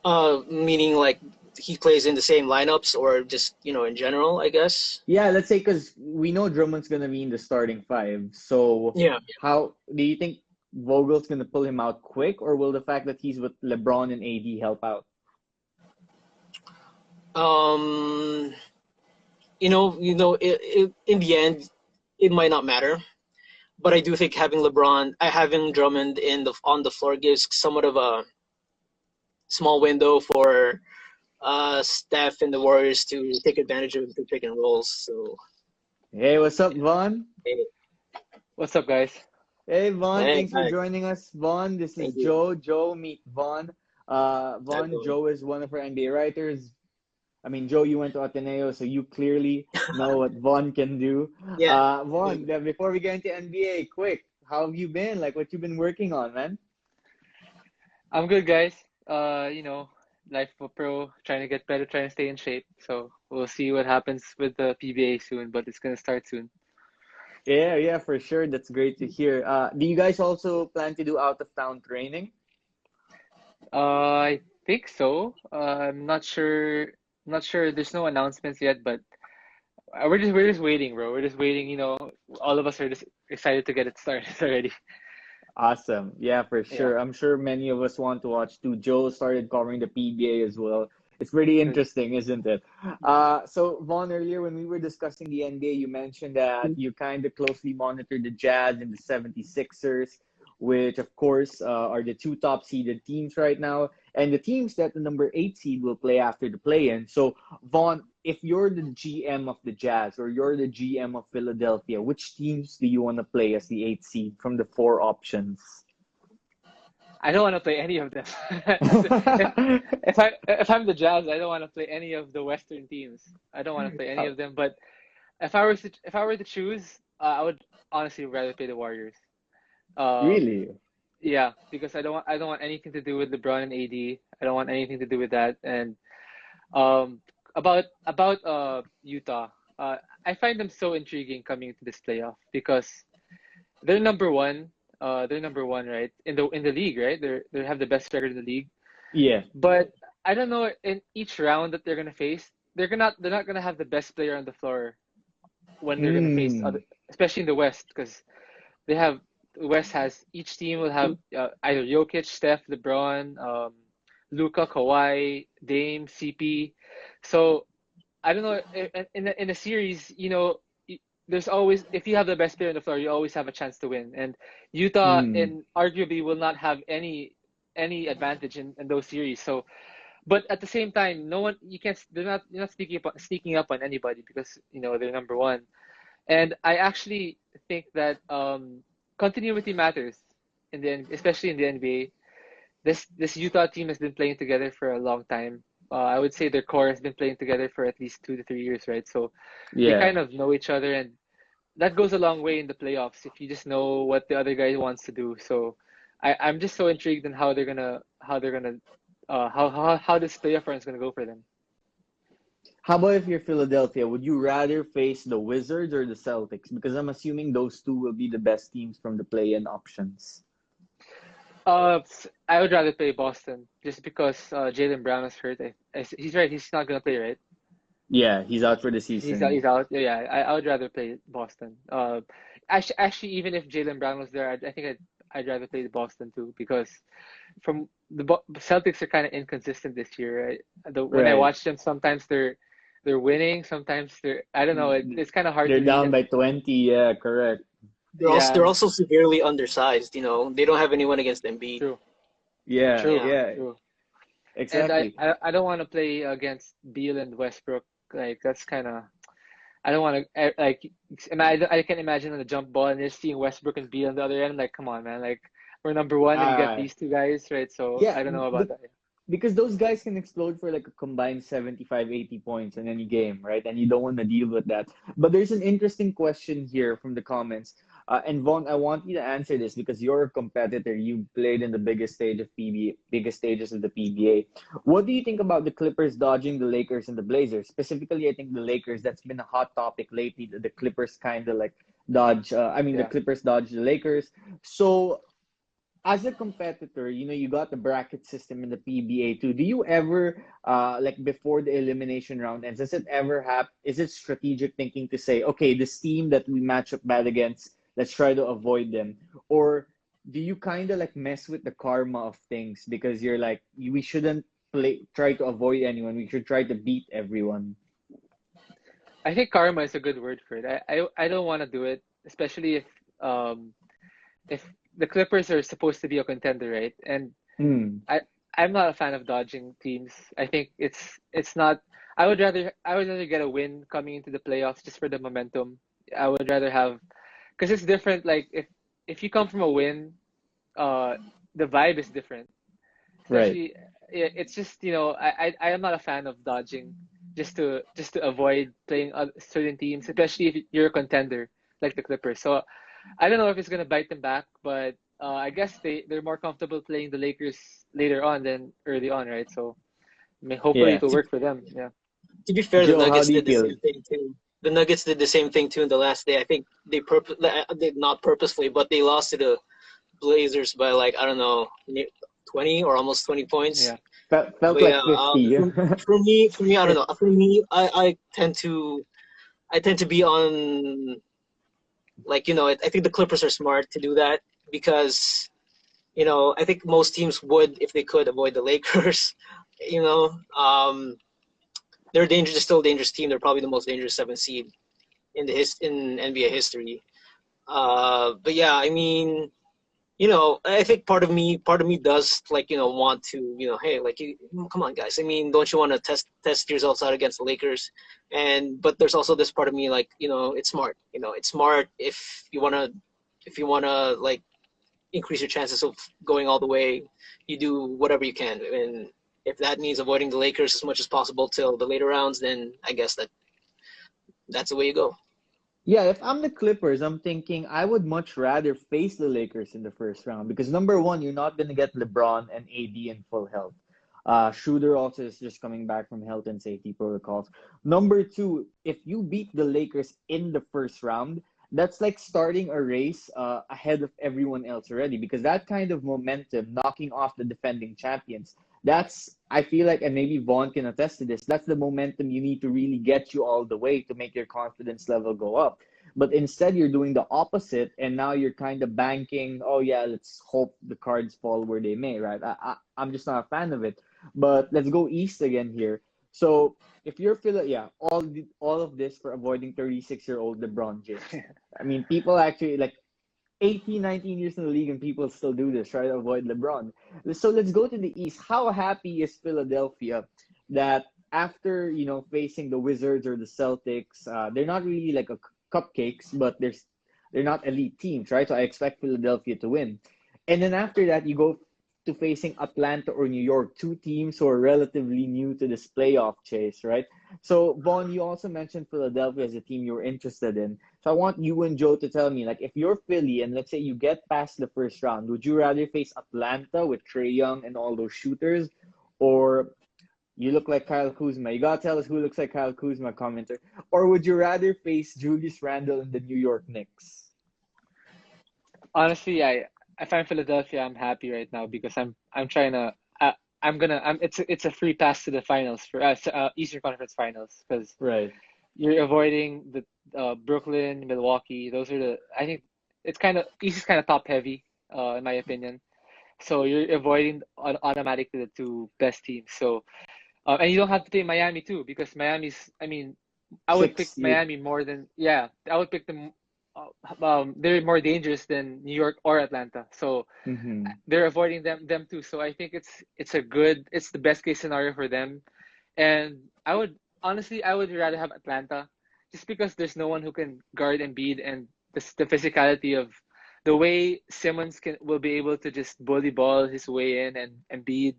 [SPEAKER 2] Meaning like he plays in the same lineups, or just, in general, I guess?
[SPEAKER 1] Yeah, let's say, because we know Drummond's going to be in the starting 5. So
[SPEAKER 2] yeah.
[SPEAKER 1] How do you think Vogel's going to pull him out quick, or will the fact that he's with LeBron and AD help out?
[SPEAKER 2] In the end, it might not matter. But I do think having Drummond on the floor gives somewhat of a small window for Steph and the Warriors to take advantage of the pick and rolls. So,
[SPEAKER 1] hey, what's up, Vaughn?
[SPEAKER 2] Hey.
[SPEAKER 3] What's up, guys?
[SPEAKER 1] Hey, Vaughn.
[SPEAKER 2] Hey,
[SPEAKER 1] thanks for joining us, Vaughn. This is Joe. Joe, meet Vaughn. Vaughn, Joe is one of our NBA writers. I mean, Joe, you went to Ateneo, so you clearly know what Vaughn can do.
[SPEAKER 2] Yeah.
[SPEAKER 1] Vaughn, before we get into NBA, quick, how have you been? Like, what you been working on, man?
[SPEAKER 3] I'm good, guys. life of a pro, trying to get better, trying to stay in shape. So we'll see what happens with the PBA soon, but it's gonna start soon.
[SPEAKER 1] Yeah, yeah, for sure. That's great to hear. Do you guys also plan to do out of town training?
[SPEAKER 3] I think so. I'm not sure. Not sure. There's no announcements yet, but we're just waiting, bro. We're just waiting. All of us are just excited to get it started already.
[SPEAKER 1] Awesome. Yeah, for
[SPEAKER 3] Yeah.
[SPEAKER 1] sure. I'm sure many of us want to watch too. Joe started covering the PBA as well. It's pretty
[SPEAKER 3] Good.
[SPEAKER 1] interesting, isn't it? So Vaughn, earlier when we were discussing the NBA, you mentioned that you kind of closely monitor the Jazz and the 76ers, which of course are the two top seeded teams right now, and the teams that the number 8 seed will play after the play-in. So Vaughn, if you're the GM of the Jazz or you're the GM of Philadelphia, which teams do you want to play as the 8 seed from the four options?
[SPEAKER 3] I don't want to play any of them. If I'm the Jazz, I don't want to play any of the Western teams. I don't want to play any of them. But if I were to choose, I would honestly rather play the Warriors. Um,
[SPEAKER 1] Really?
[SPEAKER 3] yeah, because I don't want anything to do with LeBron and AD. I don't want anything to do with that. And um, about Utah, I find them so intriguing coming into this playoff because they're number one. They're number one, right? In the league, right? They have the best record in the league.
[SPEAKER 1] Yeah.
[SPEAKER 3] But I don't know in each round that they're gonna face, they're not gonna have the best player on the floor when they're gonna face other,
[SPEAKER 1] Mm.
[SPEAKER 3] especially in the West, because they have the West has each team will have either Jokic, Steph, LeBron, Luka, Kawhi, Dame, CP. So I don't know in a series, there's always if you have the best player on the floor, you always have a chance to win. And Utah,
[SPEAKER 1] Mm.
[SPEAKER 3] in arguably, will not have any advantage in those series. So, but at the same time, no one you can't they're not you're not sneaking up on anybody because they're number one. And I actually think that continuity matters especially in the NBA. This Utah team has been playing together for a long time. I would say their core has been playing together for at least 2 to 3 years, right? So they
[SPEAKER 1] Yeah.
[SPEAKER 3] kind of know each other, and that goes a long way in the playoffs if you just know what the other guy wants to do. So I'm just so intrigued in how this playoff run is gonna go for them.
[SPEAKER 1] How about if you're Philadelphia? Would you rather face the Wizards or the Celtics? Because I'm assuming those two will be the best teams from the play-in options.
[SPEAKER 3] I would rather play Boston just because Jaylen Brown is hurt. He's right. He's not gonna play, right?
[SPEAKER 1] Yeah, he's out for the
[SPEAKER 3] He's out.
[SPEAKER 1] season.
[SPEAKER 3] He's out. Yeah, I would rather play Boston. Actually, even if Jaylen Brown was there, I think I'd rather play Boston too because from Celtics are kind of inconsistent this year, right? When I
[SPEAKER 1] Right.
[SPEAKER 3] watch them, sometimes they're winning, sometimes they're I don't know. It's kind of hard
[SPEAKER 1] They're
[SPEAKER 3] to read.
[SPEAKER 1] down
[SPEAKER 3] And
[SPEAKER 1] by 20. Yeah, correct.
[SPEAKER 3] yeah,
[SPEAKER 2] They're also severely undersized. They don't have anyone against Embiid.
[SPEAKER 3] true,
[SPEAKER 1] Yeah,
[SPEAKER 3] true,
[SPEAKER 2] Yeah.
[SPEAKER 1] yeah,
[SPEAKER 3] true. And I
[SPEAKER 1] exactly.
[SPEAKER 3] I, I don't want to play against Beal and Westbrook. Like that's kind of I don't want to like. I can imagine on the jump ball and just seeing Westbrook and Beal on the other end. Like, come on, man. Like, we're number one and you got
[SPEAKER 1] Uh,
[SPEAKER 3] these two guys, right? So
[SPEAKER 1] yeah,
[SPEAKER 3] I don't know about that.
[SPEAKER 1] because those guys can explode for like a combined 75, 80 points in any game, right? And you don't want to deal with that. But there's an interesting question here from the comments. And Vaughn, I want you to answer this because you're a competitor. You played in the biggest stage of PBA, biggest stages of the PBA. What do you think about the Clippers dodging the Lakers and the Blazers? Specifically, I think the Lakers, that's been a hot topic lately. The Clippers kind of like the
[SPEAKER 3] Yeah.
[SPEAKER 1] Clippers dodge the Lakers. So as a competitor, you got the bracket system in the PBA too. Do you ever, like before the elimination round ends, does it ever happen? Is it strategic thinking to say, okay, this team that we match up bad against, let's try to avoid them? Or do you kind of like mess with the karma of things because you're like, we shouldn't try to avoid anyone. We should try to beat everyone.
[SPEAKER 3] I think karma is a good word for it. I don't want to do it, especially um if the Clippers are supposed to be a contender, right? And
[SPEAKER 1] Hmm.
[SPEAKER 3] I I'm not a fan of dodging teams. I think it's not. I would rather get a win coming into the playoffs just for the momentum. I would rather have because it's different. Like if you come from a win, uh, the vibe is different.
[SPEAKER 1] Right.
[SPEAKER 3] Especially, it's just I am not a fan of dodging just to avoid playing certain teams, especially if you're a contender like the Clippers. So I don't know if it's gonna bite them back, but I guess they're more comfortable playing the Lakers later on than early on, right? So I mean, hopefully
[SPEAKER 1] Yeah.
[SPEAKER 3] it'll work for them. Yeah.
[SPEAKER 2] To be fair, the
[SPEAKER 1] Joe, how
[SPEAKER 2] Nuggets
[SPEAKER 1] do you
[SPEAKER 2] did the
[SPEAKER 1] feel?
[SPEAKER 2] same thing too. The Nuggets did the same thing too in the last day. I think they did not purposefully, but they lost to the Blazers by like I don't know, 20 or almost 20 points.
[SPEAKER 3] Yeah.
[SPEAKER 1] Felt
[SPEAKER 2] But yeah,
[SPEAKER 1] like 50.
[SPEAKER 2] for me, I don't know. For me, I tend to be on like I think the Clippers are smart to do that because I think most teams would if they could avoid the Lakers. you know, um, they're dangerous, still a dangerous team. They're probably the most dangerous seventh seed in NBA history. But yeah, I mean, I think part of me does like, want to, hey, like come on, guys. I mean, don't you want to test yourselves out against the Lakers? But there's also this part of me like, it's smart. It's smart if you wanna like increase your chances of going all the way. You do whatever you can, and if that means avoiding the Lakers as much as possible till the later rounds, then I guess that's the way you go.
[SPEAKER 1] Yeah, if I'm the Clippers, I'm thinking I would much rather face the Lakers in the first round because number one, you're not gonna get LeBron and AD in full health. Schroeder also is just coming back from health and safety protocols. Number two, if you beat the Lakers in the first round, that's like starting a race ahead of everyone else already because that kind of momentum, knocking off the defending champions, that's I feel like, and maybe Vaughn can attest to this. That's the momentum you need to really get you all the way to make your confidence level go up. But instead, you're doing the opposite, and now you're kind of banking. Oh yeah, let's hope the cards fall where they may. Right? I'm just not a fan of it. But let's go east again here. So if you're Philly, yeah, all of this for avoiding 36-year-old LeBron James. I mean, people actually like 18, 19 years in the league and people still do this, try to avoid LeBron. So let's go to the East. How happy is Philadelphia that after, facing the Wizards or the Celtics, they're not really like a cupcakes, but they're not elite teams, right? So I expect Philadelphia to win. And then after that, you go to facing Atlanta or New York, two teams who are relatively new to this playoff chase, right? So, Vaughn, you also mentioned Philadelphia as a team you're interested in. So I want you and Joe to tell me, like, if you're Philly and let's say you get past the first round, would you rather face Atlanta with Trae Young and all those shooters, or you look like Kyle Kuzma? You gotta tell us who looks like Kyle Kuzma, commenter. Or would you rather face Julius Randle and the New York Knicks?
[SPEAKER 3] Honestly, if I'm Philadelphia, I'm happy right now because I'm trying to it's a free pass to the finals for Eastern Conference Finals because
[SPEAKER 1] Right.
[SPEAKER 3] you're avoiding the Brooklyn, Milwaukee. Those are I think it's kind of East is kind of top heavy in my opinion. So you're avoiding automatically the two best teams. So and you don't have to play Miami too because Miami's. I mean, I would pick
[SPEAKER 1] Six.
[SPEAKER 3] Miami more than I would pick them. They're more dangerous than New York or Atlanta. So
[SPEAKER 1] Mm-hmm.
[SPEAKER 3] they're avoiding them too. So I think it's the best case scenario for them. And I would rather have Atlanta just because there's no one who can guard Embiid and the physicality of the way Simmons will be able to just bully ball his way in and Embiid.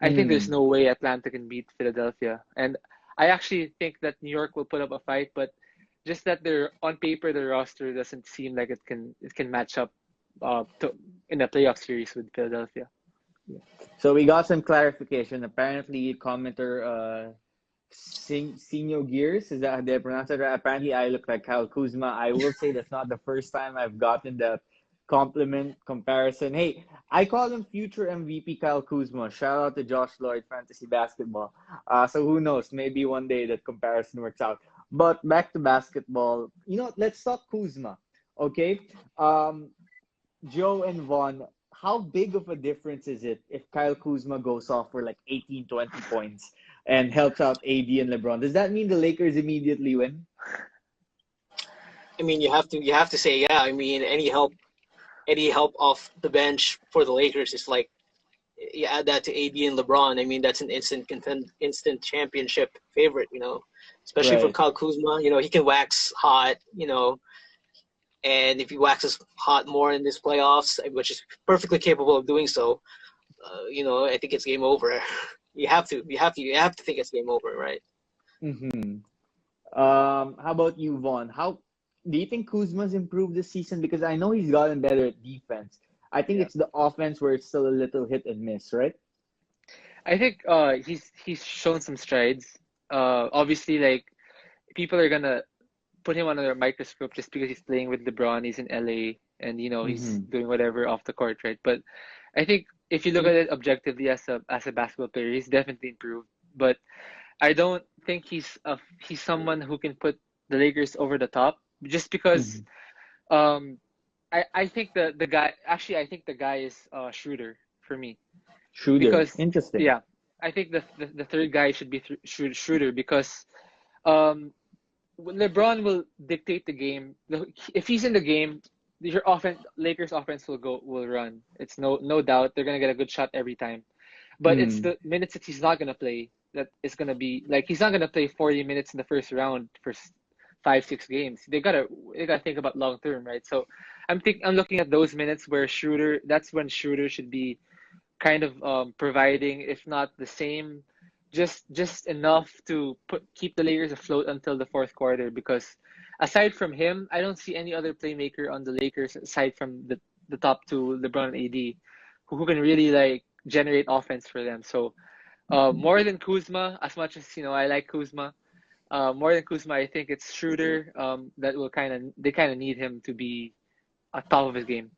[SPEAKER 3] I think there's
[SPEAKER 1] Mm.
[SPEAKER 3] no way Atlanta can beat Philadelphia. And I actually think that New York will put up a fight, but just that they're on paper their roster doesn't seem like it can match up in a playoff series with Philadelphia.
[SPEAKER 1] So we got some clarification. Apparently, commenter Senior Gears, is that how they pronounce it? Right? Apparently, I look like Kyle Kuzma. I will say that's not the first time I've gotten the compliment comparison. Hey, I call him future MVP Kyle Kuzma. Shout out to Josh Lloyd, Fantasy Basketball. So who knows? Maybe one day that comparison works out. But back to basketball. Let's talk Kuzma. Okay. Joe and Vaughn, how big of a difference is it if Kyle Kuzma goes off for like 18, 20 points and helps out AD and LeBron? Does that mean the Lakers immediately win?
[SPEAKER 2] I mean, you have to say yeah. I mean, any help off the bench for the Lakers is like you add that to AD and LeBron. I mean, that's an instant championship favorite. Especially for
[SPEAKER 1] Right.
[SPEAKER 2] Kyle Kuzma. He can wax hot. And if he waxes hot more in this playoffs, which is perfectly capable of doing so, I think it's game over. You have to think it's game over, right?
[SPEAKER 1] Mm-hmm. How about you, Vaughn? How do you think Kuzma's improved this season? Because I know he's gotten better at defense. I think
[SPEAKER 3] Yeah.
[SPEAKER 1] it's the offense where it's still a little hit and miss, right?
[SPEAKER 3] I think he's shown some strides. Obviously, like people are gonna put him under a microscope just because he's playing with LeBron. He's in LA, and he's
[SPEAKER 1] Mm-hmm.
[SPEAKER 3] doing whatever off the court, right? But I think if you look at it objectively as a basketball player, he's definitely improved. But I don't think he's someone who can put the Lakers over the top just because
[SPEAKER 1] Mm-hmm.
[SPEAKER 3] um I think the guy actually I think the guy is Schroeder for me
[SPEAKER 1] Shooter.
[SPEAKER 3] because
[SPEAKER 1] Interesting.
[SPEAKER 3] yeah I think the third guy should be Schroeder because um LeBron will dictate the game. If he's in the game, your offense, Lakers offense will run. It's no doubt they're gonna get a good shot every time. But it's
[SPEAKER 1] Mm.
[SPEAKER 3] the minutes that he's not gonna play that is gonna be like he's not gonna play 40 minutes in the first round for 5 6 games. They gotta think about long term, right? So I'm looking at those minutes where Schroeder. That's when Schroeder should be kind of providing, if not the same, just enough to keep the Lakers afloat until the fourth quarter. Because aside from him, I don't see any other playmaker on the Lakers aside from the top two, LeBron and AD, who can really like generate offense for them. So more than Kuzma, as much as I like Kuzma. More than Kuzma, I think it's Schroeder. That will they kind of need him to be at top of his game.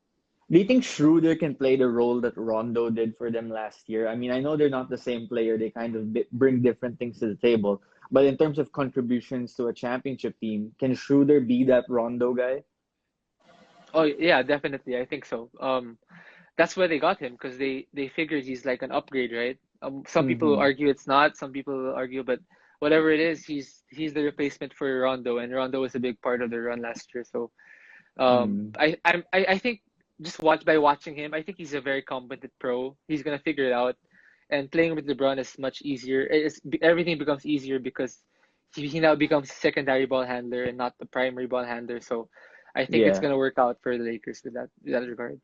[SPEAKER 1] Do you think Schroeder can play the role that Rondo did for them last year? I mean, I know they're not the same player. They kind of bring different things to the table. But in terms of contributions to a championship team, can Schroeder be that Rondo guy?
[SPEAKER 3] Oh yeah, definitely. I think so. That's why they got him because they figured he's like an upgrade, right? Some people will
[SPEAKER 1] Mm-hmm.
[SPEAKER 3] argue it's not. Some people will argue, but whatever it is, he's the replacement for Rondo, and Rondo was a big part of the run last year. So
[SPEAKER 1] Mm.
[SPEAKER 3] I think just watching him, I think he's a very competent pro. He's gonna figure it out, and playing with LeBron is much easier. Everything becomes easier because he now becomes secondary ball handler and not the primary ball handler. So I think it's
[SPEAKER 1] Yeah.
[SPEAKER 3] gonna work out for the Lakers with that regard.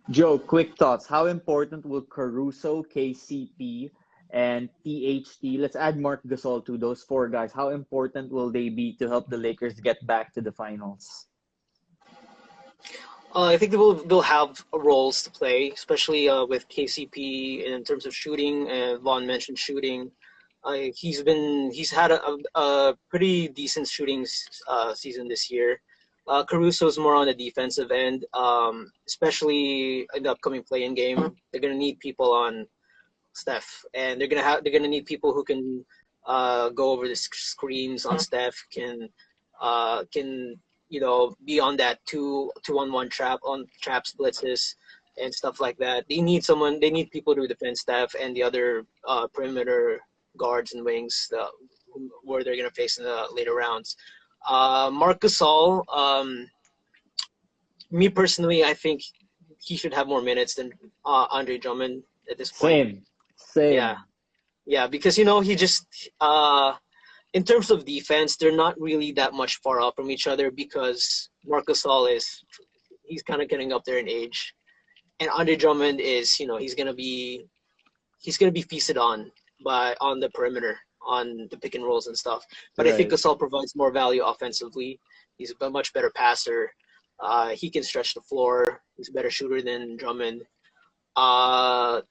[SPEAKER 1] Joe, quick thoughts. How important will Caruso, KCP, and THT, let's add Mark Gasol to those four guys. How important will they be to help the Lakers get back to the finals?
[SPEAKER 2] I think they'll have roles to play, especially with KCP in terms of shooting. And Vaughn mentioned shooting. He's had a pretty decent shooting season this year. Caruso's more on the defensive end, especially in the upcoming play-in game. They're gonna need people on Steph, and they're gonna need people who can go over the screens on Steph, can be on that two-on-one trap splitzes and stuff like that. They need people to defend Steph and the other perimeter guards and wings where they're gonna face in the later rounds. Marc Gasol, me personally, I think he should have more minutes than Andre Drummond at this point.
[SPEAKER 1] Same.
[SPEAKER 2] Yeah,
[SPEAKER 1] Same.
[SPEAKER 2] yeah, because he just in terms of defense, they're not really that much far up from each other because Marc Gasol he's kind of getting up there in age, and Andre Drummond is he's gonna be feasted on the perimeter on the pick and rolls and stuff. But I think
[SPEAKER 1] Right.
[SPEAKER 2] Gasol provides more value offensively. He's a much better passer. He can stretch the floor. He's a better shooter than Drummond. Uh,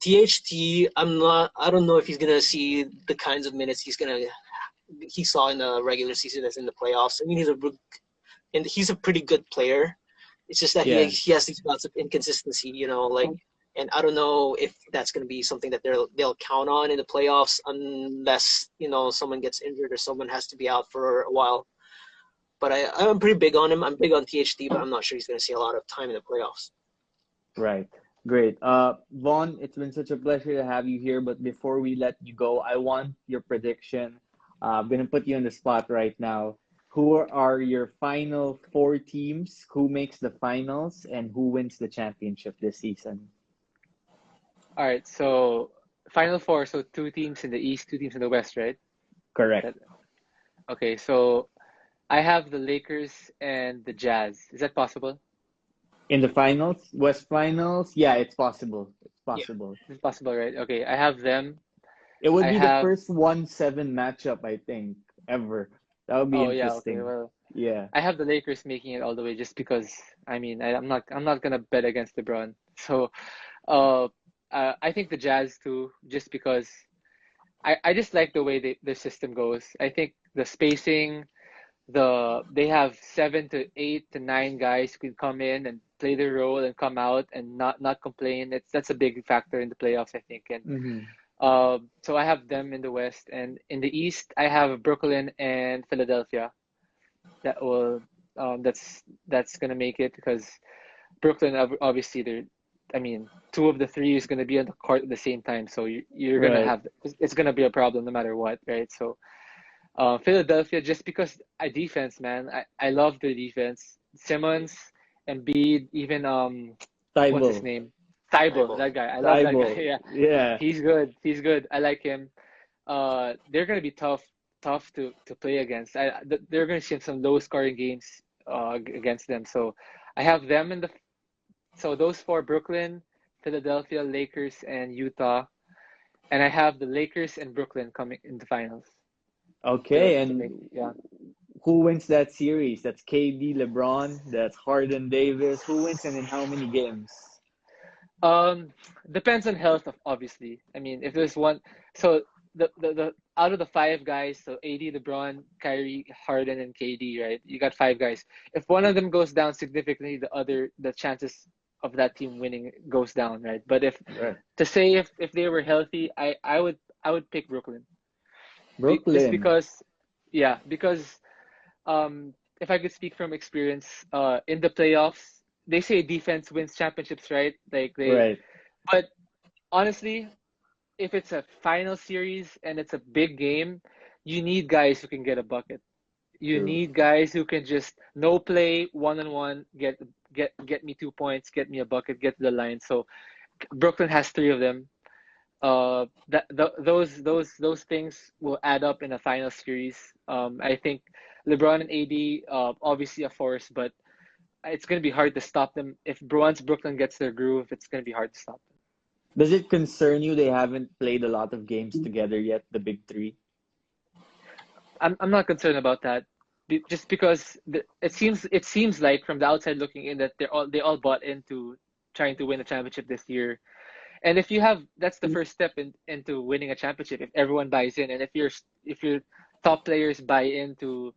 [SPEAKER 2] THT, I don't know if he's gonna see the kinds of minutes he saw in the regular season as in the playoffs. I mean, he's a pretty good player. It's just that
[SPEAKER 1] Yeah.
[SPEAKER 2] he has these bouts of inconsistency, and I don't know if that's going to be something that they'll count on in the playoffs unless someone gets injured or someone has to be out for a while. But I'm pretty big on him. I'm big on THD, but I'm not sure he's going to see a lot of time in the playoffs.
[SPEAKER 1] Right. Great. Vaughn, it's been such a pleasure to have you here. But before we let you go, I want your prediction. I'm going to put you on the spot right now. Who are your final four teams? Who makes the finals and who wins the championship this season?
[SPEAKER 3] All right, so Final Four, so two teams in the East, two teams in the West, right?
[SPEAKER 1] Correct.
[SPEAKER 3] That, okay, so I have the Lakers and the Jazz. Is that possible?
[SPEAKER 1] In the finals, West finals, yeah, it's possible. It's
[SPEAKER 2] Yeah.
[SPEAKER 1] possible.
[SPEAKER 3] It's possible, right? Okay, I have them.
[SPEAKER 1] It would
[SPEAKER 3] I
[SPEAKER 1] be the
[SPEAKER 3] have.
[SPEAKER 1] first 1-7 matchup, I think, ever. That would be
[SPEAKER 3] Oh yeah, okay.
[SPEAKER 1] interesting.
[SPEAKER 3] Well,
[SPEAKER 1] Yeah.
[SPEAKER 3] I have the Lakers making it all the way just because. I mean, I'm not gonna bet against LeBron. So, uh, I think the Jazz too, just because I just like the way their system goes. I think the spacing, they have 7 to 8 to 9 guys who can come in and play their role and come out and not complain. That's a big factor in the playoffs, I think. And
[SPEAKER 1] Mm-hmm.
[SPEAKER 3] so I have them in the West, and in the East I have Brooklyn and Philadelphia. That will that's gonna make it because Brooklyn obviously they're. I mean, two of the three is gonna be on the court at the same time, so you're gonna
[SPEAKER 1] Right.
[SPEAKER 3] have it's gonna be a problem no matter what, right? So Philadelphia, just because I defense, man. I love their defense. Simmons, Embiid, even what's his
[SPEAKER 1] Tybal.
[SPEAKER 3] name? Thibault,
[SPEAKER 2] Bible.
[SPEAKER 3] that guy. I love that guy.
[SPEAKER 1] Tybal.
[SPEAKER 3] Yeah,
[SPEAKER 1] Yeah.
[SPEAKER 3] he's good. He's good. I like him. They're gonna be tough to play against. They're gonna see some low scoring games against them. So I have them in the. So those four: Brooklyn, Philadelphia, Lakers, and Utah. And I have the Lakers and Brooklyn coming in the finals
[SPEAKER 1] Okay,
[SPEAKER 3] to
[SPEAKER 1] and
[SPEAKER 3] make yeah.
[SPEAKER 1] who wins that series? That's KD, LeBron. That's Harden, Davis. Who wins and in how many games?
[SPEAKER 3] Um, Depends on health, obviously. I mean, if there's one, so the out of the five guys, so AD, LeBron, Kyrie, Harden, and KD, right? You got five guys. If one of them goes down significantly, the chances of that team winning goes down, right? But
[SPEAKER 1] Right.
[SPEAKER 3] to say if they were healthy, I would pick Brooklyn. Just
[SPEAKER 1] Brooklyn.
[SPEAKER 3] because, yeah, because if I could speak from experience, in the playoffs, they say defense wins championships, right?
[SPEAKER 1] Right.
[SPEAKER 3] But honestly, if it's a final series and it's a big game, you need guys who can get a bucket. You
[SPEAKER 1] True.
[SPEAKER 3] need guys who can just no play, one on one, get me 2 points, get me a bucket, get to the line. So Brooklyn has three of them. Those things will add up in a final series. I think LeBron and AD, obviously a force, but it's gonna be hard to stop them. If once Brooklyn gets their groove, it's gonna be hard to stop them.
[SPEAKER 1] Does it concern you they haven't played a lot of games together yet, the big three?
[SPEAKER 3] I'm not concerned about that, just because it seems like from the outside looking in that they all bought into trying to win a championship this year. And if you have that's the first step into winning a championship. If everyone buys in, and if your top players buy into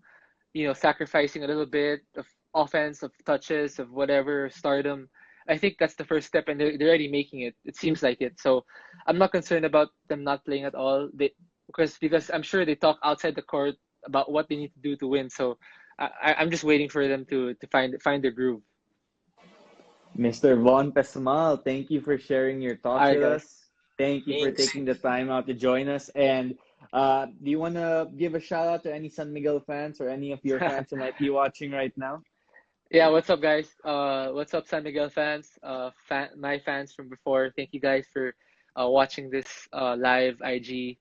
[SPEAKER 3] sacrificing a little bit of offense, of touches, of whatever stardom. I think that's the first step, and they're already making it. It seems like it. So I'm not concerned about them not playing at all. Because I'm sure they talk outside the court about what they need to do to win. So I'm just waiting for them to find their groove.
[SPEAKER 1] Mr. Von Pessimal, thank you for sharing your
[SPEAKER 3] All
[SPEAKER 1] thoughts
[SPEAKER 3] right,
[SPEAKER 1] with
[SPEAKER 3] guys.
[SPEAKER 1] us. Thank you for
[SPEAKER 2] Thanks.
[SPEAKER 1] taking the time out to join us. And do you want to give a shout out to any San Miguel fans or any of your fans who might be watching right now?
[SPEAKER 3] Yeah, what's up, guys? What's up, San Miguel fans? My fans from before. Thank you guys for watching this live IG.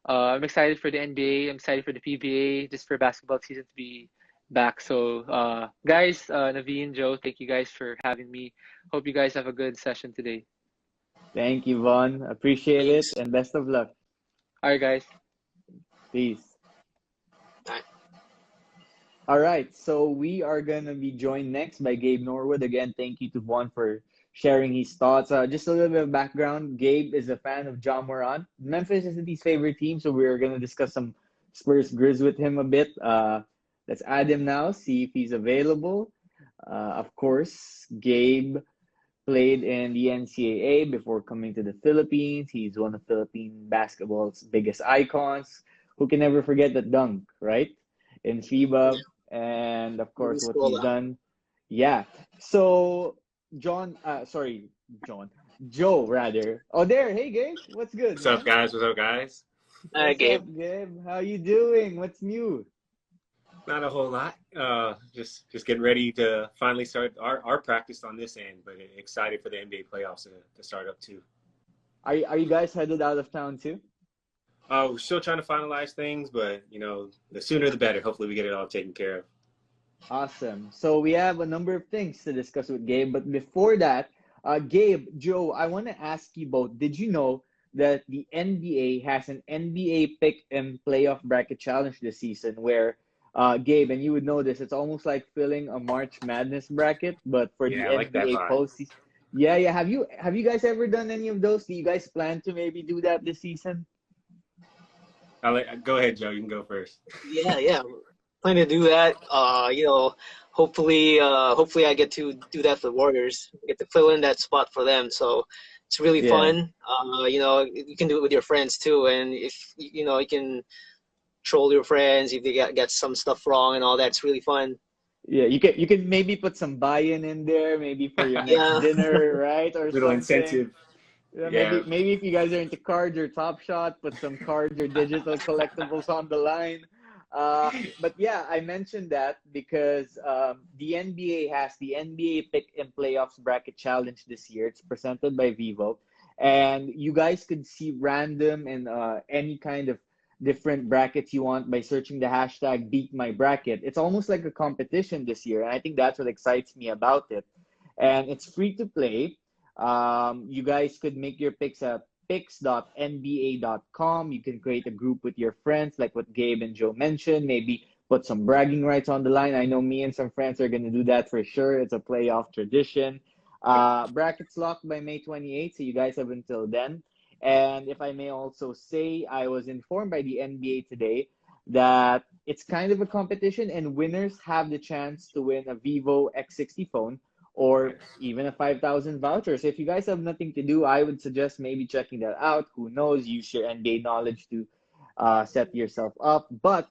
[SPEAKER 3] I'm excited for the NBA. I'm excited for the PBA, just for basketball season to be back. So, guys, Naveen, Joe, thank you guys for having me. Hope you guys have a good session today.
[SPEAKER 1] Thank you, Von. Appreciate it
[SPEAKER 2] Thanks.
[SPEAKER 1] and best of luck.
[SPEAKER 3] All right, guys.
[SPEAKER 1] Peace. All right, so we are gonna be joined next by Gabe Norwood. Again, thank you to Vaughn for sharing his thoughts. Just a little bit of background. Gabe is a fan of John Moran. Memphis isn't his favorite team, so we're gonna discuss some Spurs Grizz with him a bit. Let's add him now, see if he's available. Of course, Gabe played in the NCAA before coming to the Philippines. He's one of Philippine basketball's biggest icons. Who can never forget that dunk, right? In FIBA, and of course what he's
[SPEAKER 2] Scholar.
[SPEAKER 1] done. Yeah. So Joe rather. Oh, there. Hey, Gabe. What's good,
[SPEAKER 4] What's up,
[SPEAKER 1] man?
[SPEAKER 4] guys? What's up, guys?
[SPEAKER 2] Hi,
[SPEAKER 1] What's up,
[SPEAKER 2] Gabe.
[SPEAKER 1] Gabe? How you doing? What's new?
[SPEAKER 4] Not a whole lot. Just getting ready to finally start our practice on this end, but excited for the NBA playoffs to start up too.
[SPEAKER 1] Are you guys headed out of town too?
[SPEAKER 4] We're still trying to finalize things, but the sooner the better. Hopefully, we get it all taken care of.
[SPEAKER 1] Awesome. So we have a number of things to discuss with Gabe, but before that, Gabe, Joe, I want to ask you both. Did you know that the NBA has an NBA pick and playoff bracket challenge this season where Gabe, and you would know this, it's almost like filling a March Madness bracket, but for the
[SPEAKER 4] Yeah, I like that
[SPEAKER 1] NBA
[SPEAKER 4] vibe.
[SPEAKER 1] postseason. Yeah, yeah. Have you guys ever done any of those? Do you guys plan to maybe do that this season?
[SPEAKER 4] Go ahead, Joe. You can go first.
[SPEAKER 2] Yeah, yeah. Plan to do that. Hopefully I get to do that for the Warriors. Get to fill in that spot for them. So it's really
[SPEAKER 1] Yeah.
[SPEAKER 2] fun. You can do it with your friends too, and if you can troll your friends if they get some stuff wrong and all that. It's really fun.
[SPEAKER 1] Yeah, you can maybe put some buy-in in there, maybe for your next
[SPEAKER 2] Yeah.
[SPEAKER 1] dinner, right, or
[SPEAKER 4] Little
[SPEAKER 1] something.
[SPEAKER 4] incentive.
[SPEAKER 1] Yeah,
[SPEAKER 4] Yeah.
[SPEAKER 1] maybe if you guys are into cards or Top Shot, put some cards or digital collectibles on the line. But yeah, I mentioned that because the NBA has the NBA Pick and Playoffs Bracket Challenge this year. It's presented by Vivo, and you guys could see random and any kind of different brackets you want by searching the hashtag Beat My Bracket. It's almost like a competition this year, and I think that's what excites me about it. And it's free to play. You guys could make your picks at picks.nba.com. You can create a group with your friends, like what Gabe and Joe mentioned. Maybe put some bragging rights on the line. I know me and some friends are going to do that for sure. It's a playoff tradition. Brackets locked by May 28th, so you guys have until then. And if I may also say, I was informed by the NBA today that it's kind of a competition, and winners have the chance to win a Vivo X60 phone or
[SPEAKER 4] Nice.
[SPEAKER 1] even a 5,000 voucher. So if you guys have nothing to do, I would suggest maybe checking that out. Who knows? Use your NBA knowledge to set yourself up. But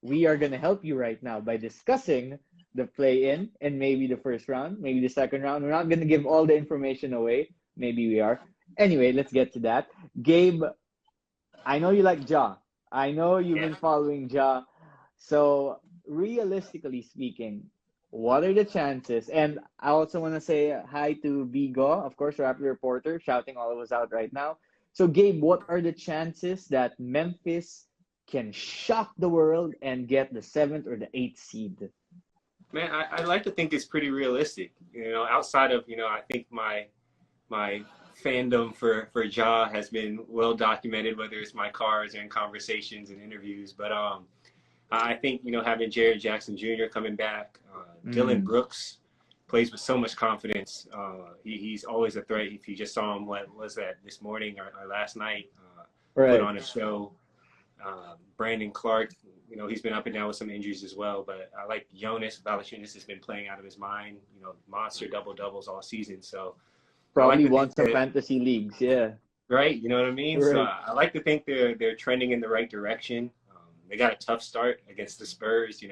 [SPEAKER 1] we are going to help you right now by discussing the play-in and maybe the first round, maybe the second round. We're not going to give all the information away. Maybe we are. Anyway, let's get to that. Gabe, I know you like Ja. I know you've
[SPEAKER 4] Yeah.
[SPEAKER 1] been following Ja. So realistically speaking, what are the chances? And I also want to say hi to Vigo, of course, Rappler reporter, shouting all of us out right now. So, Gabe, what are the chances that Memphis can shock the world and get the seventh or the eighth seed?
[SPEAKER 4] Man, I like to think it's pretty realistic. Outside of, I think my fandom for Ja has been well documented, whether it's my cards and conversations and interviews. But I think having Jared Jackson Jr. coming back, Dylan
[SPEAKER 1] Mm,
[SPEAKER 4] Brooks plays with so much confidence. He's always a threat. If you just saw him, what was that this morning or last night? Put
[SPEAKER 1] right.
[SPEAKER 4] on a show. Brandon Clark, he's been up and down with some injuries as well. But I like Jonas Valanciunas has been playing out of his mind. Monster double doubles all season. So I like
[SPEAKER 1] Probably
[SPEAKER 4] to
[SPEAKER 1] won
[SPEAKER 4] think
[SPEAKER 1] some
[SPEAKER 4] that,
[SPEAKER 1] fantasy leagues. Yeah.
[SPEAKER 4] right. You know what I mean? So
[SPEAKER 1] Right.
[SPEAKER 4] I like to think they're trending in the right direction. They got a tough start against the Spurs.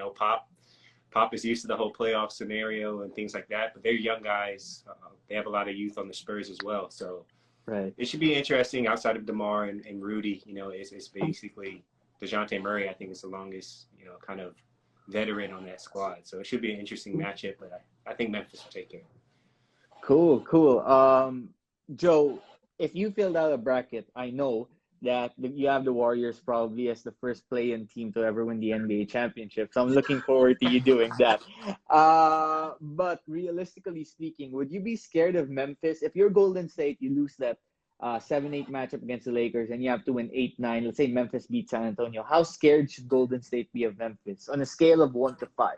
[SPEAKER 4] Pop is used to the whole playoff scenario and things like that. But they're young guys. They have a lot of youth on the Spurs as well. So
[SPEAKER 1] Right.
[SPEAKER 4] it should be interesting outside of DeMar and Rudy. It's basically DeJounte Murray. I think is the longest, kind of veteran on that squad. So it should be an interesting matchup. But I think Memphis will take it.
[SPEAKER 1] Cool, cool. Joe, if you filled out a bracket, I know that you have the Warriors probably as the first play-in team to ever win the NBA championship. So I'm looking forward to you doing that. But realistically speaking, would you be scared of Memphis if you're Golden State? You lose that 7-8 matchup against the Lakers, and you have to win 8-9. Let's say Memphis beats San Antonio. How scared should Golden State be of Memphis on a scale of 1 to 5?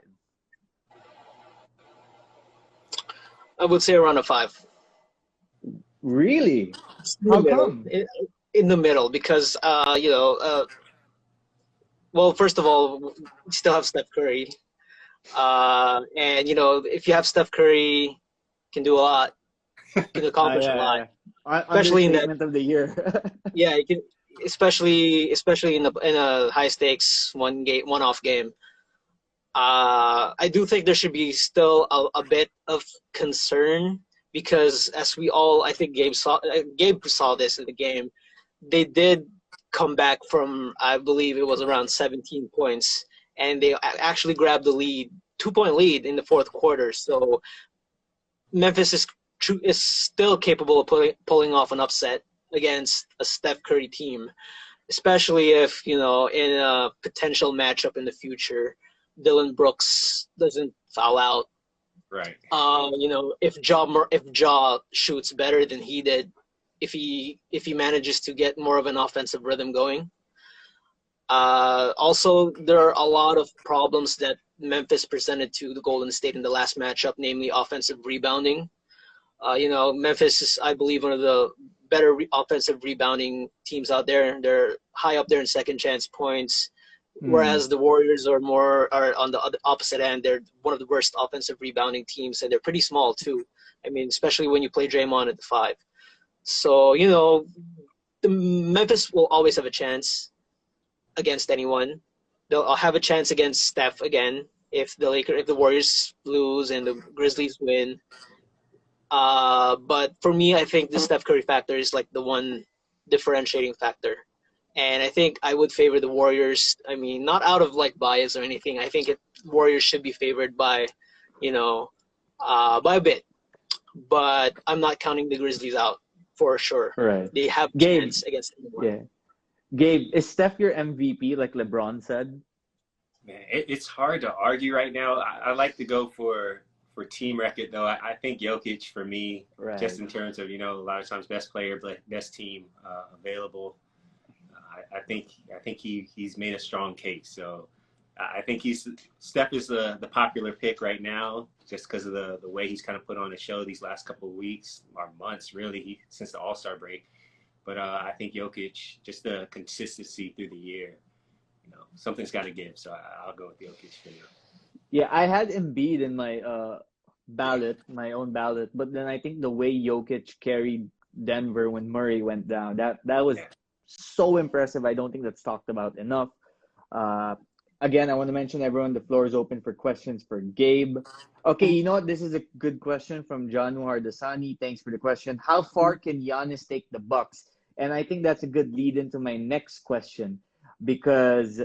[SPEAKER 2] I would say around a 5.
[SPEAKER 1] Really?
[SPEAKER 2] It's in the
[SPEAKER 1] How
[SPEAKER 2] middle.
[SPEAKER 1] come?
[SPEAKER 2] In the middle, because well, first of all, we still have Steph Curry, and if you have Steph Curry, can do a lot, can accomplish a lot,
[SPEAKER 1] Yeah, yeah.
[SPEAKER 2] especially in that.
[SPEAKER 1] Understatement of the year.
[SPEAKER 2] Yeah, you can, especially in a high stakes one off game. I do think there should be still a bit of concern because, as we all, I think Gabe saw this in the game. They did come back from, I believe it was around 17 points, and they actually grabbed the lead, 2-point lead in the fourth quarter. So Memphis is still capable of pulling off an upset against a Steph Curry team, especially if, in a potential matchup in the future, Dylan Brooks doesn't foul out.
[SPEAKER 4] Right.
[SPEAKER 2] If Ja shoots better than he did, if he manages to get more of an offensive rhythm going. Also, there are a lot of problems that Memphis presented to the Golden State in the last matchup, namely offensive rebounding. Memphis is, I believe, one of the better offensive rebounding teams out there. They're high up there in second chance points,
[SPEAKER 1] Hmm.
[SPEAKER 2] whereas the Warriors are on the opposite end. They're one of the worst offensive rebounding teams, and they're pretty small too. I mean, especially when you play Draymond at the five. So the Memphis will always have a chance against anyone. They'll have a chance against Steph again if the Warriors lose and the Grizzlies win. But for me, I think the Steph Curry factor is like the one differentiating factor. And I think I would favor the Warriors. I mean, not out of like bias or anything. I think Warriors should be favored you know, by a bit. But I'm not counting the Grizzlies out for sure.
[SPEAKER 1] Right.
[SPEAKER 2] They have a
[SPEAKER 1] Gabe,
[SPEAKER 2] chance against anyone.
[SPEAKER 1] yeah. Gabe, is Steph your MVP like LeBron said?
[SPEAKER 4] Man, it's hard to argue right now. I like to go for team record though. I think Jokic for me,
[SPEAKER 1] Right.
[SPEAKER 4] just in terms of a lot of times best player, but best team available. I think he's made a strong case. So I think Steph is the popular pick right now, just because of the way he's kind of put on the show these last couple of weeks or months, really, since the All-Star break. But I think Jokic, just the consistency through the year, something's got to give. So I'll go with Jokic for you.
[SPEAKER 1] Yeah, I had Embiid in my my own ballot, but then I think the way Jokic carried Denver when Murray went down, that was so impressive. I don't think that's talked about enough. Uh, Again, I want to mention everyone, the floor is open for questions for Gabe. Okay, you know what? This is a good question from Janu Hardasani. Thanks for the question. How far can Giannis take the Bucks? And I think that's a good lead into my next question, because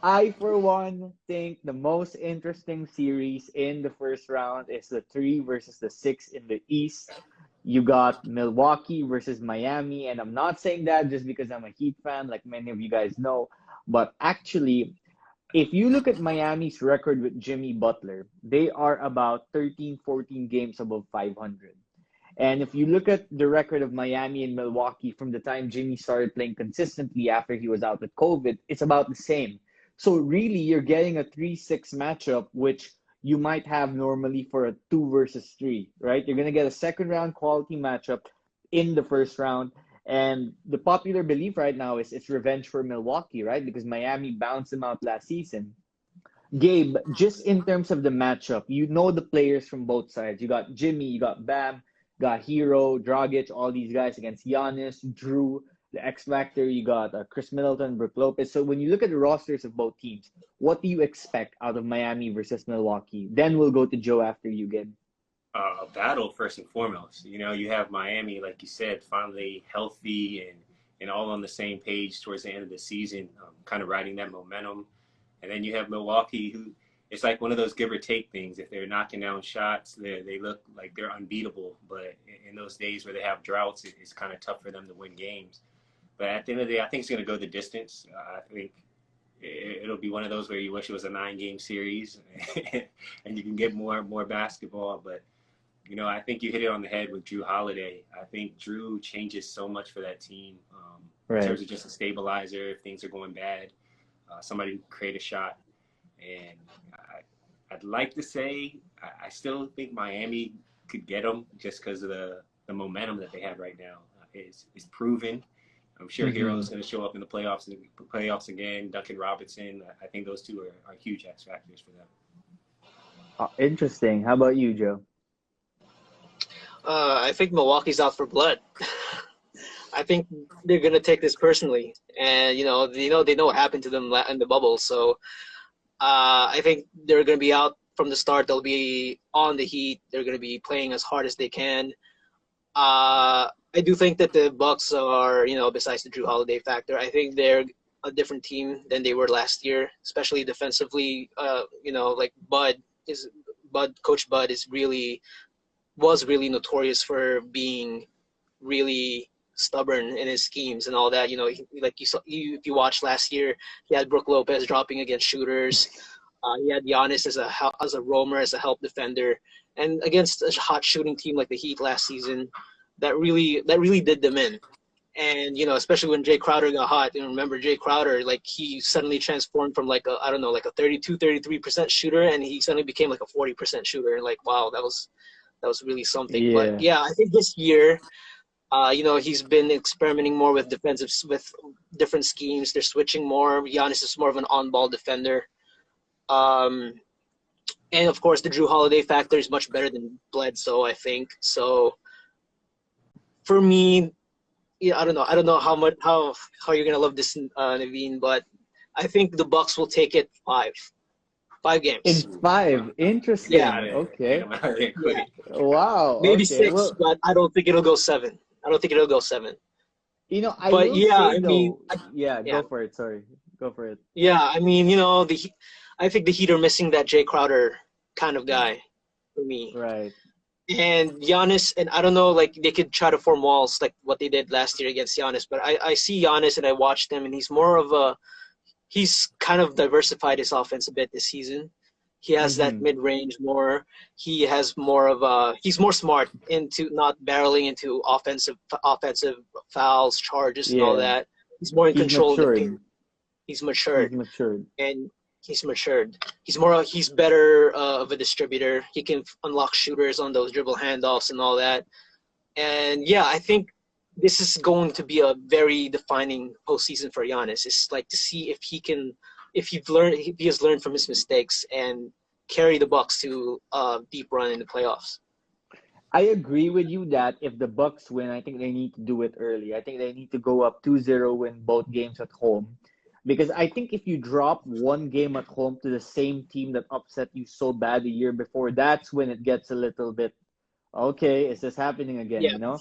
[SPEAKER 1] I, for one, think the most interesting series in the first round is the 3 versus the 6 in the East. You got Milwaukee versus Miami, and I'm not saying that just because I'm a Heat fan, like many of you guys know, but actually, if you look at Miami's record with Jimmy Butler, they are about 13, 14 games above 500. And if you look at the record of Miami and Milwaukee from the time Jimmy started playing consistently after he was out with COVID, it's about the same. So really, you're getting a 3-6 matchup, which you might have normally for a 2 versus 3, right? You're going to get a second round quality matchup in the first round. And the popular belief right now is it's revenge for Milwaukee, right? Because Miami bounced them out last season. Gabe, just in terms of the matchup, you know the players from both sides. You got Jimmy, you got Bam, got Hero, Dragic, all these guys against Giannis, Drew, the X Factor. You got Chris Middleton, Brook Lopez. So when you look at the rosters of both teams, what do you expect out of Miami versus Milwaukee? Then we'll go to Joe after you, Gabe.
[SPEAKER 4] A battle first and foremost. You have Miami, like you said, finally healthy and all on the same page towards the end of the season, kind of riding that momentum. And then you have Milwaukee, who it's like one of those give or take things. If they're knocking down shots, they look like they're unbeatable. But in those days where they have droughts, it's kind of tough for them to win games. But at the end of the day, I think it's going to go the distance. I think it'll be one of those where you wish it was a 9-game series and you can get more basketball. But I think you hit it on the head with Drew Holiday. I think Drew changes so much for that team in terms of just a stabilizer if things are going bad, somebody who can create a shot. And I'd like to say I still think Miami could get them just because of the momentum that they have right now. It's proven. I'm sure Hero's going to show up in the playoffs again. Duncan Robinson. I think those two are huge X factors for them.
[SPEAKER 1] Interesting. How about you, Joe?
[SPEAKER 2] I think Milwaukee's out for blood. I think they're gonna take this personally, and they know what happened to them in the bubble. So I think they're gonna be out from the start. They'll be on the heat. They're gonna be playing as hard as they can. I do think that the Bucks are, besides the Drew Holiday factor, I think they're a different team than they were last year, especially defensively. Like Coach Bud was really notorious for being really stubborn in his schemes and all that. If you watched last year, he had Brook Lopez dropping against shooters. He had Giannis as a roamer, as a help defender, and against a hot shooting team like the Heat last season, that really did them in. And especially when Jay Crowder got hot, remember Jay Crowder, like he suddenly transformed from like a 32, 33% shooter, and he suddenly became like a 40% shooter. And like, wow, that was That was really something. But
[SPEAKER 1] Yeah.
[SPEAKER 2] yeah, I think this year, he's been experimenting more with different schemes. They're switching more. Giannis is more of an on-ball defender. Um, and of course, the Drew Holiday factor is much better than Bledsoe, I think. So for me, yeah, I don't know how you're gonna love this, Naveen, but I think the Bucks will take it 5 games.
[SPEAKER 1] In five.
[SPEAKER 4] Get
[SPEAKER 2] Yeah,
[SPEAKER 4] out
[SPEAKER 1] Interesting.
[SPEAKER 4] of there. Get
[SPEAKER 1] Okay.
[SPEAKER 4] him out of there
[SPEAKER 2] yeah,
[SPEAKER 4] quick.
[SPEAKER 1] Wow.
[SPEAKER 2] maybe
[SPEAKER 1] Okay.
[SPEAKER 2] 6,
[SPEAKER 1] Well,
[SPEAKER 2] but I don't think it'll go 7. I don't think it'll go 7.
[SPEAKER 1] I
[SPEAKER 2] But
[SPEAKER 1] will
[SPEAKER 2] yeah,
[SPEAKER 1] say
[SPEAKER 2] I mean,
[SPEAKER 1] though, yeah,
[SPEAKER 2] yeah,
[SPEAKER 1] go for it. Sorry. Go for it.
[SPEAKER 2] yeah, I mean, I think the Heat are missing that Jay Crowder kind of guy for me.
[SPEAKER 1] Right.
[SPEAKER 2] And Giannis, and I don't know, like they could try to form walls like what they did last year against Giannis, but I see Giannis and I watched him, and he's kind of diversified his offense a bit this season. He has that
[SPEAKER 1] Mm-hmm.
[SPEAKER 2] mid-range more. He has he's more smart into not barreling into offensive fouls, charges, and all
[SPEAKER 1] Yeah.
[SPEAKER 2] that. He's more in
[SPEAKER 1] He's
[SPEAKER 2] control of the
[SPEAKER 1] matured.
[SPEAKER 2] paint. He's
[SPEAKER 1] He's
[SPEAKER 2] matured,
[SPEAKER 1] matured.
[SPEAKER 2] and he's matured. He's better of a distributor. He can unlock shooters on those dribble handoffs and all that. And yeah, I think this is going to be a very defining postseason for Giannis. It's like to see if he has learned from his mistakes and carry the Bucks to a deep run in the playoffs.
[SPEAKER 1] I agree with you that if the Bucks win, I think they need to do it early. I think they need to go up 2-0, win both games at home. Because I think if you drop one game at home to the same team that upset you so bad the year before, that's when it gets a little bit, okay, is this happening again,
[SPEAKER 2] Yeah,
[SPEAKER 1] you know?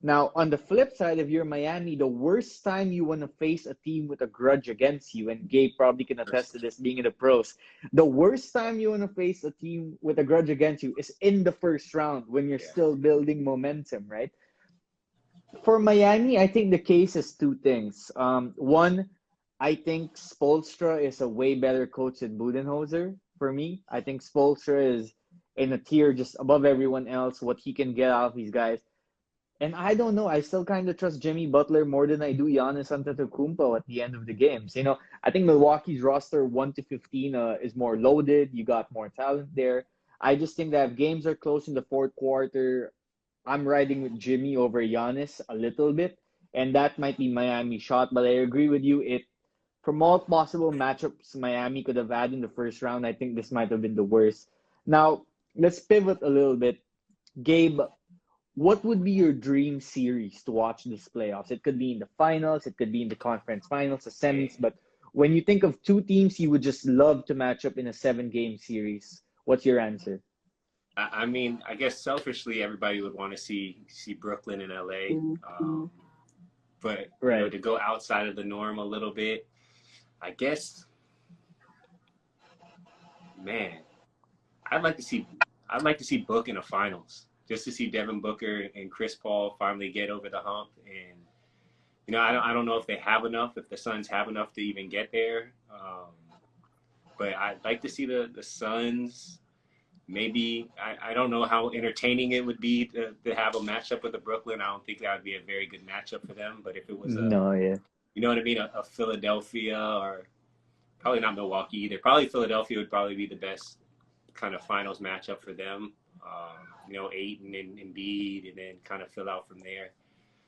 [SPEAKER 1] Now, on the flip side, if you're Miami, the worst time you want to face a team with a grudge against you, and Gabe probably can attest to this being in the pros, the worst time you want to face a team with a grudge against you is in the first round when you're
[SPEAKER 4] Yeah.
[SPEAKER 1] still building momentum, right? For Miami, I think the case is two things. One, I think Spoelstra is a way better coach than Budenholzer for me. I think Spoelstra is in a tier just above everyone else, what he can get out of these guys. And I don't know. I still kind of trust Jimmy Butler more than I do Giannis Antetokounmpo at the end of the games. I think Milwaukee's roster 1 to 15 is more loaded. You got more talent there. I just think that if games are close in the fourth quarter, I'm riding with Jimmy over Giannis a little bit, and that might be Miami's shot. But I agree with you. From all possible matchups Miami could have had in the first round, I think this might have been the worst. Now, let's pivot a little bit. Gabe, what would be your dream series to watch this playoffs? It could be in the finals, it could be in the conference finals, the semis, but when you think of two teams you would just love to match up in a 7-game series, what's your answer?
[SPEAKER 4] I mean, I guess selfishly, everybody would want to see Brooklyn and LA. But
[SPEAKER 1] Right.
[SPEAKER 4] to go outside of the norm a little bit, I guess, man, I'd like to see Book in the finals, just to see Devin Booker and Chris Paul finally get over the hump. And I don't know if they have enough, if the Suns have enough to even get there. But I'd like to see the Suns. Maybe I don't know how entertaining it would be to have a matchup with the Brooklyn. I don't think that would be a very good matchup for them. But if it was
[SPEAKER 1] No, yeah.
[SPEAKER 4] you know what I mean, a Philadelphia, or probably not Milwaukee either. Probably Philadelphia would probably be the best kind of finals matchup for them. Ayton and Embiid, and then kind of fill out from there.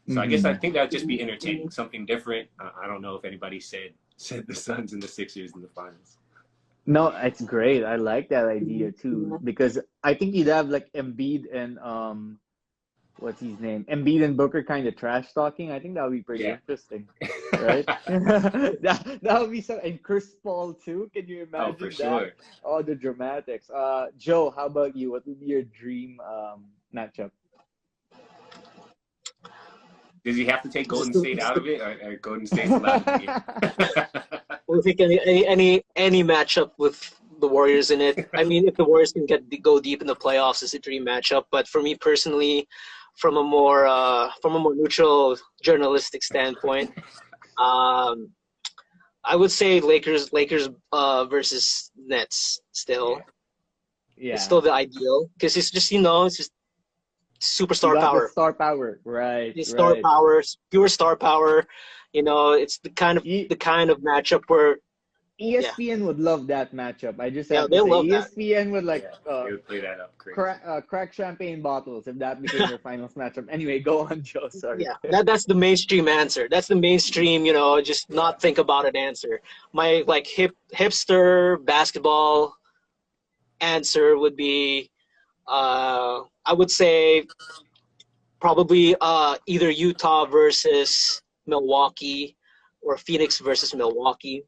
[SPEAKER 4] So I guess I think that would just be entertaining, something different. I don't know if anybody said the Suns and the Sixers in the finals.
[SPEAKER 1] No, it's great. I like that idea too because I think you'd have like Embiid and what's his name? Embiid and Booker kind of trash talking. I think that would be pretty interesting, right? that would be so. And Chris Paul too. Can you imagine
[SPEAKER 4] for
[SPEAKER 1] that?
[SPEAKER 4] sure.
[SPEAKER 1] Oh, the dramatics. Joe, how about you? What would be your dream matchup?
[SPEAKER 4] Does he have to take Golden State out of it, or Golden State's allowed to be in?
[SPEAKER 2] I think any matchup with the Warriors in it. I mean, if the Warriors can go deep in the playoffs, it's a dream matchup. But for me personally, from a more neutral journalistic standpoint, I would say Lakers versus Nets still.
[SPEAKER 1] Yeah.
[SPEAKER 2] It's still the ideal because it's just it's just superstar power.
[SPEAKER 1] Star power, right?
[SPEAKER 2] It's star power, pure star power. It's the kind of matchup where
[SPEAKER 5] Yeah,
[SPEAKER 1] ESPN would love that matchup. I just
[SPEAKER 5] yeah,
[SPEAKER 1] have to
[SPEAKER 5] they'll
[SPEAKER 1] say,
[SPEAKER 5] love that.
[SPEAKER 1] ESPN would like
[SPEAKER 4] Yeah, they would play that up crazy.
[SPEAKER 1] crack champagne bottles if that became their finals matchup. Anyway, go on, Joe. Sorry.
[SPEAKER 5] Yeah, that's the mainstream answer. That's the mainstream, just not think about it answer. My like hipster basketball answer would be, I would say probably either Utah versus Milwaukee or Phoenix versus Milwaukee.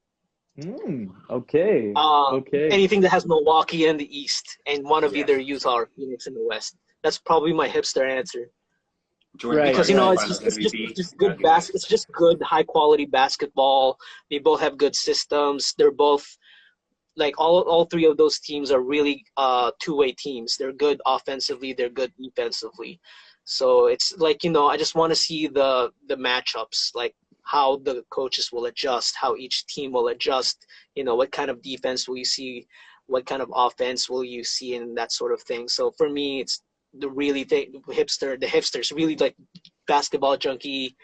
[SPEAKER 1] Okay.
[SPEAKER 5] Uh,
[SPEAKER 1] Okay.
[SPEAKER 5] Anything that has Milwaukee in the East and one of
[SPEAKER 4] Yeah.
[SPEAKER 5] either Utah or Phoenix in the West. That's probably my hipster answer.
[SPEAKER 4] Jordan
[SPEAKER 1] Right,
[SPEAKER 5] Because
[SPEAKER 4] Clarkson
[SPEAKER 1] right.
[SPEAKER 5] it's
[SPEAKER 4] Finals
[SPEAKER 5] just
[SPEAKER 4] MVP.
[SPEAKER 5] it's
[SPEAKER 4] That'd
[SPEAKER 5] good
[SPEAKER 4] be nice.
[SPEAKER 5] it's just good high quality basketball. They both have good systems. They're both like all three of those teams are really two-way teams. They're good offensively, they're good defensively. So it's like, I just want to see the matchups, like how the coaches will adjust, how each team will adjust, what kind of defense will you see, what kind of offense will you see, and that sort of thing. So for me, it's the hipsters really like basketball junkie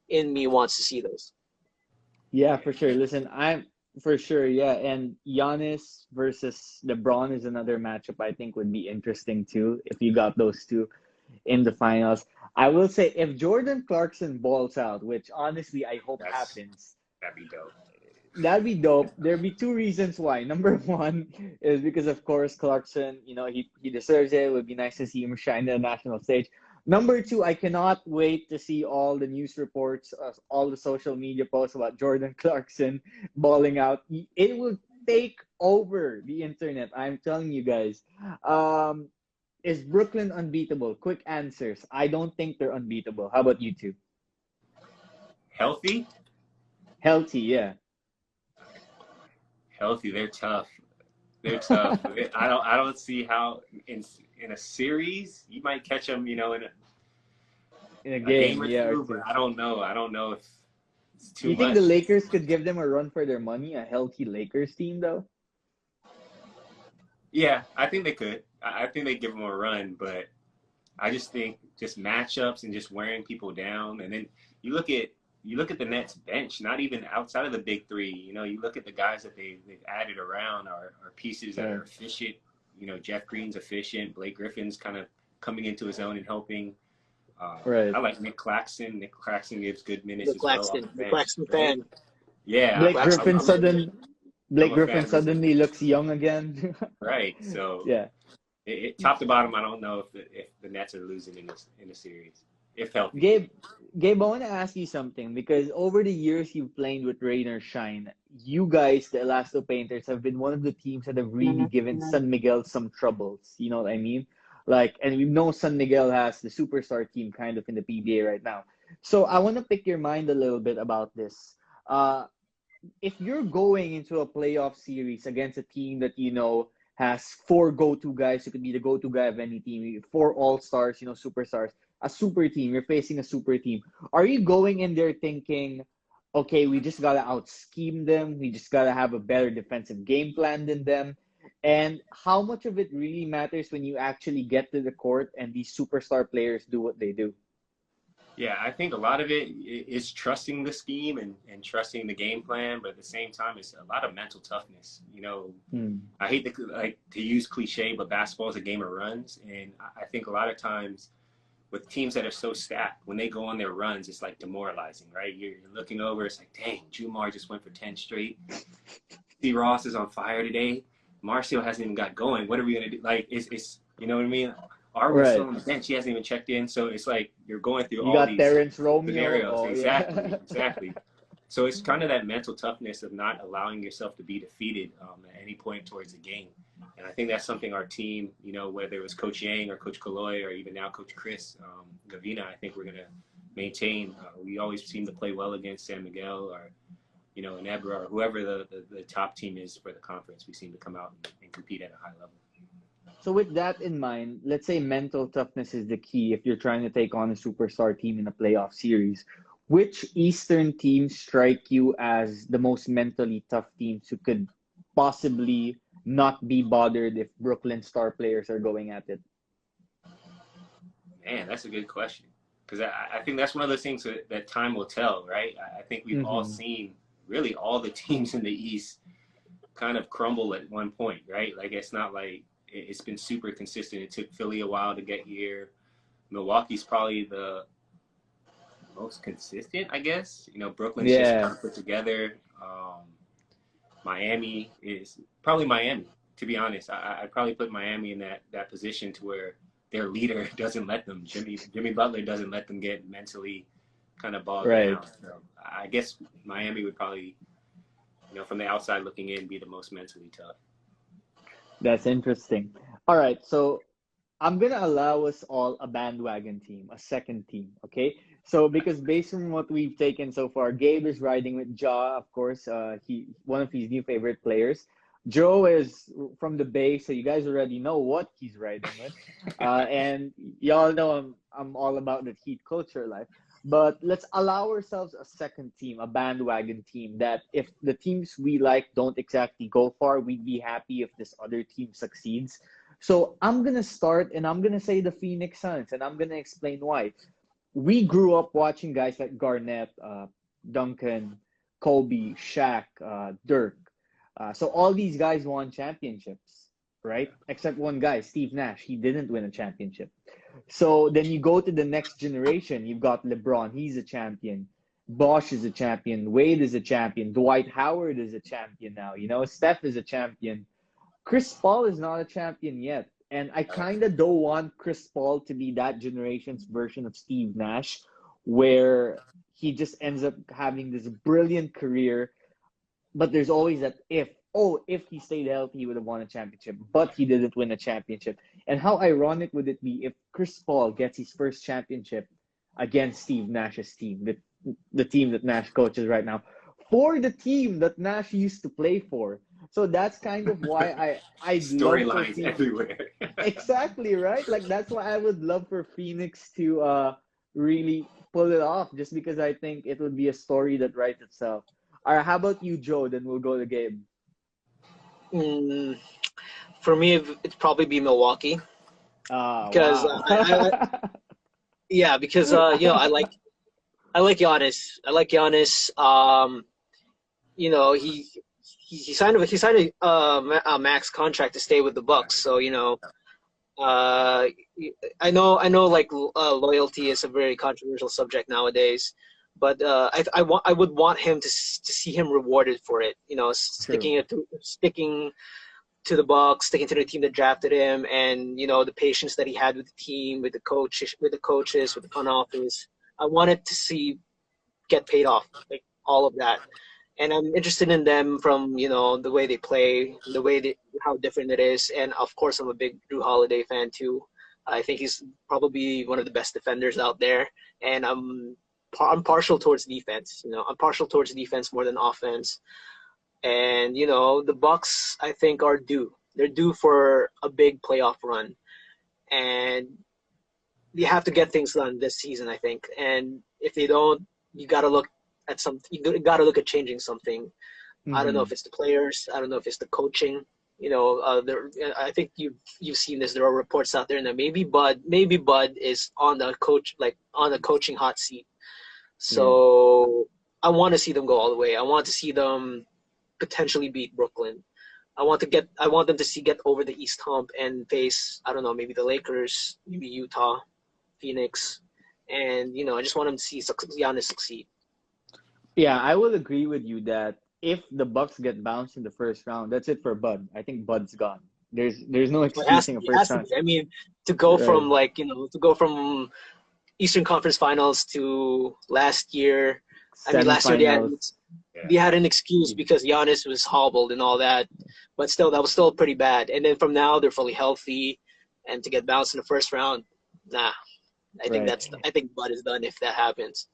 [SPEAKER 5] in me wants to see those.
[SPEAKER 1] Yeah, for sure. Listen, I'm for sure. Yeah, and Giannis versus LeBron is another matchup I think would be interesting too if you got those two in the finals. I will say if Jordan Clarkson balls out, which honestly I hope
[SPEAKER 4] That's
[SPEAKER 1] happens,
[SPEAKER 4] that'd be dope.
[SPEAKER 1] that'd be dope. There'd be two reasons why. Number one is because of course Clarkson, he deserves it. It would be nice to see him shine on the national stage. Number two, I cannot wait to see all the news reports, all the social media posts about Jordan Clarkson balling out. It will take over the internet. I'm telling you guys. Is Brooklyn unbeatable? Quick answers. I don't think they're unbeatable. How about you two?
[SPEAKER 4] Healthy,
[SPEAKER 1] Healthy, yeah.
[SPEAKER 4] they're tough. They're tough. I don't see how in a series you might catch them, in
[SPEAKER 1] In a
[SPEAKER 4] a game
[SPEAKER 1] game,
[SPEAKER 4] or
[SPEAKER 1] yeah, or
[SPEAKER 4] two,
[SPEAKER 1] two.
[SPEAKER 4] but I don't know. I don't know if it's too
[SPEAKER 1] You think
[SPEAKER 4] much.
[SPEAKER 1] the Lakers could give them a run for their money? A healthy Lakers team, though?
[SPEAKER 4] Yeah, I think they could. I think they give them a run, but I just think just matchups and just wearing people down, and then you look at the Nets bench. Not even outside of the big three. You look at the guys that they've added around are pieces that
[SPEAKER 1] Yeah.
[SPEAKER 4] are efficient. Jeff Green's efficient. Blake Griffin's kind of coming into his own and helping.
[SPEAKER 1] Right.
[SPEAKER 4] I like Nick Claxton. Nick Claxton gives good minutes
[SPEAKER 5] The
[SPEAKER 4] as well off
[SPEAKER 5] Claxton,
[SPEAKER 4] the
[SPEAKER 5] the
[SPEAKER 4] bench.
[SPEAKER 5] Claxton
[SPEAKER 4] Right?
[SPEAKER 5] fan.
[SPEAKER 4] Yeah,
[SPEAKER 1] Blake
[SPEAKER 5] Claxton.
[SPEAKER 1] Griffin sudden Blake
[SPEAKER 4] I'm a fan
[SPEAKER 1] Griffin
[SPEAKER 4] of his.
[SPEAKER 1] suddenly looks young again.
[SPEAKER 4] Right. So
[SPEAKER 1] Yeah.
[SPEAKER 4] top to bottom, I don't know if the Nets are losing in the series if healthy.
[SPEAKER 1] Gabe, I want to ask you something because over the years you've played with rain or shine, you guys, the Elasto Painters, have been one of the teams that have really given San Miguel some troubles. You know what I mean? Like, and we know San Miguel has the superstar team kind of in the PBA right now. So I want to pick your mind a little bit about this. If you're going into a playoff series against a team that has four go-to guys who could be the go-to guy of any team, four all-stars, superstars, a super team, you're facing a super team. Are you going in there thinking, okay, we just gotta out-scheme them, we just gotta have a better defensive game plan than them? And how much of it really matters when you actually get to the court and these superstar players do what they do?
[SPEAKER 4] Yeah, I think a lot of it is trusting the scheme and trusting the game plan, but at the same time, it's a lot of mental toughness. I hate to use cliche, but basketball is a game of runs, and I think a lot of times with teams that are so stacked, when they go on their runs, it's like demoralizing, right? You're looking over, it's like, dang, Jumar just went for 10 straight. C. Ross is on fire today. Marcio hasn't even got going. What are we gonna do? Like, it's you know what I mean? Arwen's still on the bench. He hasn't even checked in. So it's like you're going through
[SPEAKER 1] You
[SPEAKER 4] all
[SPEAKER 1] got
[SPEAKER 4] these
[SPEAKER 1] Terrence Romeo.
[SPEAKER 4] scenarios.
[SPEAKER 1] Oh,
[SPEAKER 4] Exactly,
[SPEAKER 1] yeah.
[SPEAKER 4] exactly. So it's kind of that mental toughness of not allowing yourself to be defeated at any point towards the game. And I think that's something our team, whether it was Coach Yang or Coach Kaloy or even now Coach Chris Gavina, I think we're going to maintain. We always seem to play well against San Miguel or, Inebra or whoever the top team is for the conference. We seem to come out and compete at a high level.
[SPEAKER 1] So with that in mind, let's say mental toughness is the key if you're trying to take on a superstar team in a playoff series. Which Eastern teams strike you as the most mentally tough teams who could possibly not be bothered if Brooklyn star players are going at it?
[SPEAKER 4] Man, that's a good question. Because I think that's one of those things that time will tell, right? I think we've all seen really all the teams in the East kind of crumble at one point, right? Like it's not like it's been super consistent. It took Philly a while to get here. Milwaukee's probably the most consistent, I guess. You know, Brooklyn's just kind
[SPEAKER 1] Yeah,
[SPEAKER 4] of put together. Miami is probably Miami. To be honest, I'd probably put Miami in that position to where their leader doesn't let them. Jimmy Butler doesn't let them get mentally kind of bogged
[SPEAKER 1] right.
[SPEAKER 4] down. So I guess Miami would probably, you know, from the outside looking in, be the most mentally tough.
[SPEAKER 1] That's interesting. All right, so I'm gonna allow us all a bandwagon team, a second team. Okay, so because based on what we've taken so far, Gabe is riding with Ja, of course. He one of his new favorite players. Joe is from the Bay, so you guys already know what he's riding with. And y'all know I'm all about the Heat culture life. But let's allow ourselves a second team, a bandwagon team that if the teams we like don't exactly go far, we'd be happy if this other team succeeds. So I'm gonna start and I'm gonna say the Phoenix Suns, and I'm gonna explain why. We grew up watching guys like Garnett, Duncan, Kobe, Shaq, Dirk. So all these guys won championships, right? Except one guy, Steve Nash. He didn't win a championship. So then you go to the next generation. You've got LeBron. He's a champion. Bosh is a champion. Wade is a champion. Dwight Howard is a champion now. You know, Steph is a champion. Chris Paul is not a champion yet. And I kind of don't want Chris Paul to be that generation's version of Steve Nash, where he just ends up having this brilliant career, but there's always that if. Oh, if he stayed healthy, he would have won a championship, but he didn't win a championship. And how ironic would it be if Chris Paul gets his first championship against Steve Nash's team, the team that Nash coaches right now, for the team that Nash used to play for. So that's kind of why I'd love for
[SPEAKER 4] Storylines
[SPEAKER 1] Phoenix.
[SPEAKER 4] everywhere.
[SPEAKER 1] Exactly, right? Like that's why I would love for Phoenix to really pull it off, just because I think it would be a story that writes itself. All right, how about you, Joe? Then we'll go to Gabe.
[SPEAKER 5] Mm, for me, it'd probably be Milwaukee because
[SPEAKER 1] Wow.
[SPEAKER 5] yeah, because you know, I like Giannis. I like Giannis. You know, he signed a max contract to stay with the Bucks. So you know, uh, I know, like loyalty is a very controversial subject nowadays. But I would want him to see him rewarded for it. You know,
[SPEAKER 1] True.
[SPEAKER 5] sticking to the Bucks, sticking to the team that drafted him, and you know the patience that he had with the team, with the coaches, with the front office. I wanted to see get paid off, like all of that. And I'm interested in them from, you know, the way they play, how different it is. And of course, I'm a big Drew Holiday fan too. I think he's probably one of the best defenders out there. And I'm partial towards defense. You know, I'm partial towards defense more than offense. And you know, the Bucks, I think, are due. They're due for a big playoff run, and you have to get things done this season, I think. And if they don't, you got to look at You got to look at changing something. I don't know if
[SPEAKER 1] Hmm.
[SPEAKER 5] it's the players. I don't know if it's the coaching. You know, I think you've seen this. There are reports out there that maybe Bud is on the on the coaching hot seat.
[SPEAKER 1] Yeah.
[SPEAKER 5] So I want to see them go all the way. I want to see them potentially beat Brooklyn. I want them to get over the East hump and face, I don't know, maybe the Lakers, maybe Utah, Phoenix, and you know, I just want them to see Giannis succeed.
[SPEAKER 1] Yeah, I will agree with you that if the Bucks get bounced in the first round, that's it for Bud. I think Bud's gone. There's no
[SPEAKER 5] It has to
[SPEAKER 1] excusing a
[SPEAKER 5] be. It
[SPEAKER 1] first
[SPEAKER 5] has to
[SPEAKER 1] round.
[SPEAKER 5] be. I mean, to go
[SPEAKER 1] Right.
[SPEAKER 5] from Eastern Conference Finals to last year. I mean, last year
[SPEAKER 1] Semifinals.
[SPEAKER 4] Yeah.
[SPEAKER 5] they had an excuse because Giannis was hobbled and all that, but still, that was still pretty bad. And then from now, they're fully healthy, and to get bounced in the first round, nah.
[SPEAKER 1] Right.
[SPEAKER 5] I think Bud is done if that happens.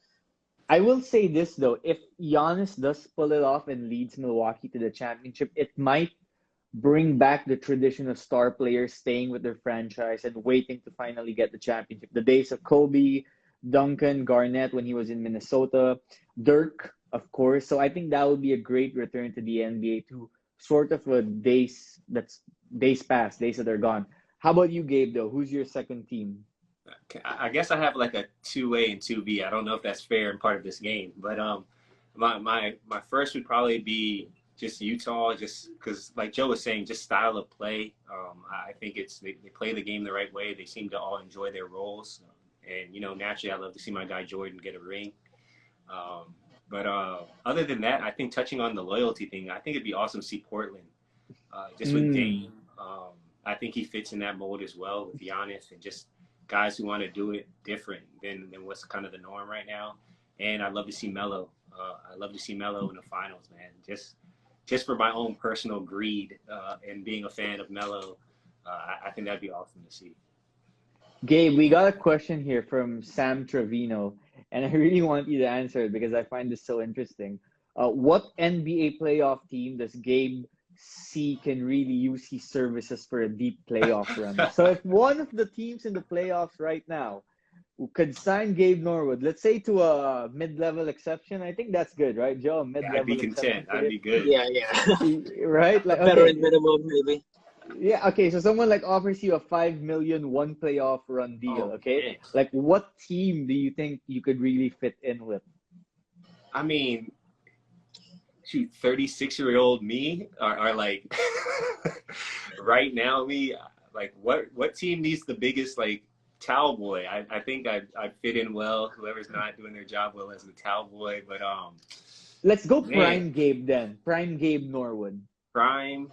[SPEAKER 1] I will say this though, if Giannis does pull it off and leads Milwaukee to the championship, it might bring back the tradition of star players staying with their franchise and waiting to finally get the championship. The days of Kobe, Duncan, Garnett when he was in Minnesota, Dirk, of course. So I think that would be a great return to the NBA to sort of a days past, days that are gone. How about you, Gabe, though? Who's your second team?
[SPEAKER 4] I guess I have like a 2A and 2B. I don't know if that's fair and part of this game, but my first would probably be just Utah, just because, like Joe was saying, just style of play. I think they play the game the right way. They seem to all enjoy their roles. And, naturally, I love to see my guy Jordan get a ring. But other than that, I think touching on the loyalty thing, I think it'd be awesome to see Portland. Just with Dame, I think he fits in that mold as well with Giannis and just guys who want to do it different than what's kind of the norm right now. And I'd love to see Melo. I'd love to see Melo in the finals, man. Just for my own personal greed and being a fan of Melo, I think that'd be awesome to see.
[SPEAKER 1] Gabe, we got a question here from Sam Trevino, and I really want you to answer it because I find this so interesting. What NBA playoff team does Gabe see can really use his services for a deep playoff run? So if one of the teams in the playoffs right now who could sign Gabe Norwood, let's say to a mid-level exception, I think that's good, right, Joe? Mid-level
[SPEAKER 4] I'd be content. I'd be good.
[SPEAKER 5] Yeah.
[SPEAKER 1] Right? Like,
[SPEAKER 5] Veteran minimum, maybe.
[SPEAKER 1] Yeah, okay, so someone like offers you a $5 million one playoff run deal, okay?
[SPEAKER 4] Man.
[SPEAKER 1] Like, what team do you think you could really fit in with?
[SPEAKER 4] I mean, shoot, 36-year-old me are like right now me, like what team needs the biggest like towel boy? I think I'd fit in well, whoever's not doing their job well as the towel boy, but
[SPEAKER 1] let's go prime Gabe then. Prime Gabe Norwood.
[SPEAKER 4] Prime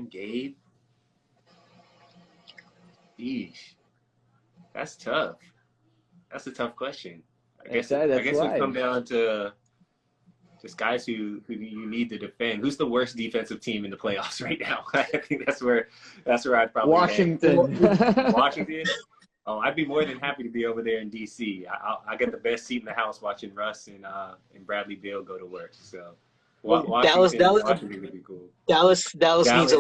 [SPEAKER 4] Gabe. Eesh. That's tough. That's a tough question. I guess it come down to just guys who you need to defend. Who's the worst defensive team in the playoffs right now? I think that's where I'd probably
[SPEAKER 1] Washington.
[SPEAKER 4] Washington. Oh, I'd be more than happy to be over there in DC. I get the best seat in the house watching Russ and Bradley Beal go to work. So Washington would be cool.
[SPEAKER 5] Dallas needs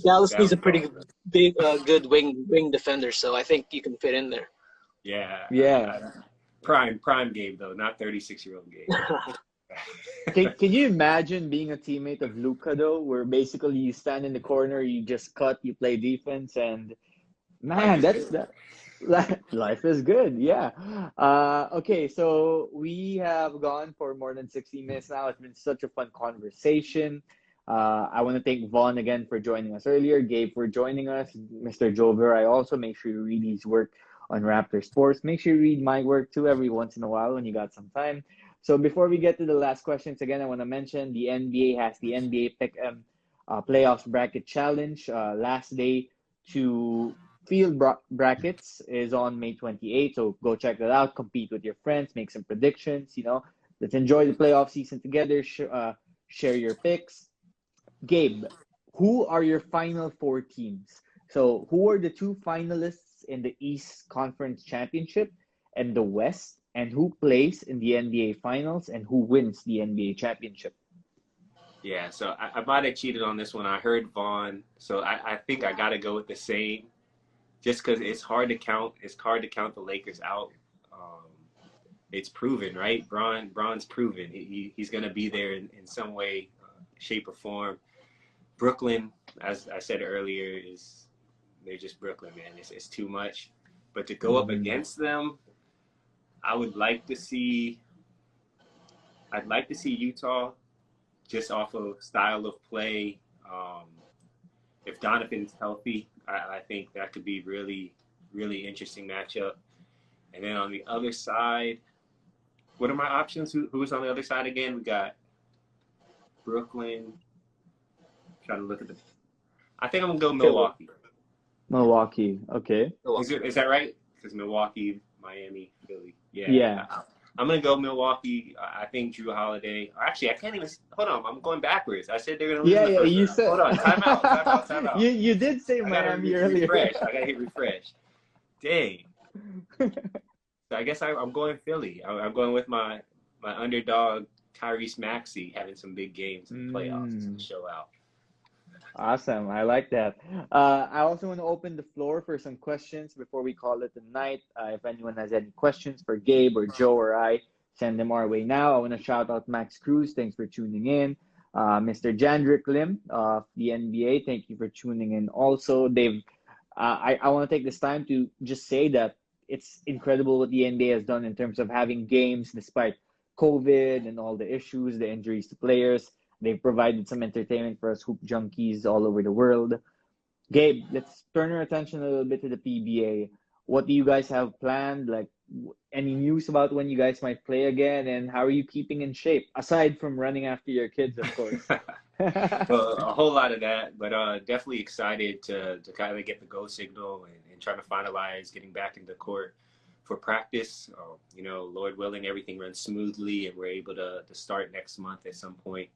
[SPEAKER 4] Dallas
[SPEAKER 5] needs a pretty big, good wing defender. So I think you can fit in there.
[SPEAKER 4] Yeah. Prime Gabe though, not 36-year-old Gabe.
[SPEAKER 1] Can you imagine being a teammate of Luka though, where basically you stand in the corner, you just cut, you play defense, and man, life is good. Yeah. Okay, so we have gone for more than 60 minutes now. It's been such a fun conversation. I want to thank Vaughn again for joining us earlier, Gabe for joining us, Mr. Jover. I also make sure you read his work on Rappler Sports. Make sure you read my work too every once in a while when you got some time. So before we get to the last questions, again, I want to mention the NBA has the NBA Pick'em Playoffs Bracket Challenge. Last day to field brackets is on May 28th. So go check that out. Compete with your friends. Make some predictions. Let's enjoy the playoff season together. Share your picks. Gabe, who are your final four teams? So who are the two finalists in the East Conference Championship and the West? And who plays in the NBA Finals and who wins the NBA Championship?
[SPEAKER 4] Yeah, so I might have cheated on this one. I heard Vaughn, so I think I got to go with the same, just because it's hard to count. It's hard to count the Lakers out. It's proven, right? Bron's proven. He's going to be there in some way, shape, or form. Brooklyn, as I said earlier, they're just Brooklyn, man. It's too much. But to go up against them, I'd like to see Utah just off of style of play. If Donovan's healthy, I think that could be really, really interesting matchup. And then on the other side, what are my options? Who's on the other side again? We got Brooklyn. Trying to look at I think I'm gonna go Milwaukee.
[SPEAKER 1] Milwaukee, okay.
[SPEAKER 4] Is that right? Because Milwaukee, Miami, Philly.
[SPEAKER 1] Yeah.
[SPEAKER 4] I'm going to go Milwaukee. I think Drew Holiday. Actually, I can't even. Hold on. I'm going backwards. I said they're going to lose in the first round.
[SPEAKER 1] Said.
[SPEAKER 4] Hold on. Time out.
[SPEAKER 1] You did say Miami earlier.
[SPEAKER 4] I got to hit refresh. Dang. So I guess I'm going Philly. I'm going with my underdog, Tyrese Maxey, having some big games in the playoffs to show out.
[SPEAKER 1] Awesome. I like that. I also want to open the floor for some questions before we call it a night. If anyone has any questions for Gabe or Joe or I, send them our way now. I want to shout out Max Cruz. Thanks for tuning in. Mr. Jandrick Lim of the NBA, thank you for tuning in also. Dave, I want to take this time to just say that it's incredible what the NBA has done in terms of having games despite COVID and all the issues, the injuries to players. They've provided some entertainment for us hoop junkies all over the world. Gabe, let's turn our attention a little bit to the PBA. What do you guys have planned? Like, any news about when you guys might play again, and how are you keeping in shape aside from running after your kids, of course?
[SPEAKER 4] Well, a whole lot of that, but definitely excited to kind of get the go signal and try to finalize getting back into court for practice. You know, Lord willing, everything runs smoothly and we're able to start next month at some point.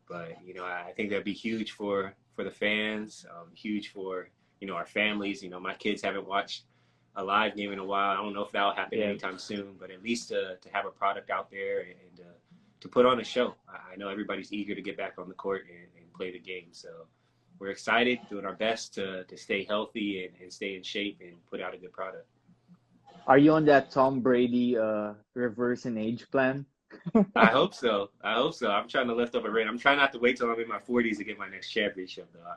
[SPEAKER 4] But, you know, I think that'd be huge for the fans, huge for, you know, our families. You know, my kids haven't watched a live game in a while. I don't know if that'll happen anytime soon, but at least to have a product out there and to put on a show. I know everybody's eager to get back on the court and play the game. So we're excited, doing our best to stay healthy and stay in shape and put out a good product.
[SPEAKER 1] Are you on that Tom Brady reverse in age plan?
[SPEAKER 4] I hope so. I'm trying to lift up a ring. I'm trying not to wait till I'm in my 40s to get my next championship, though.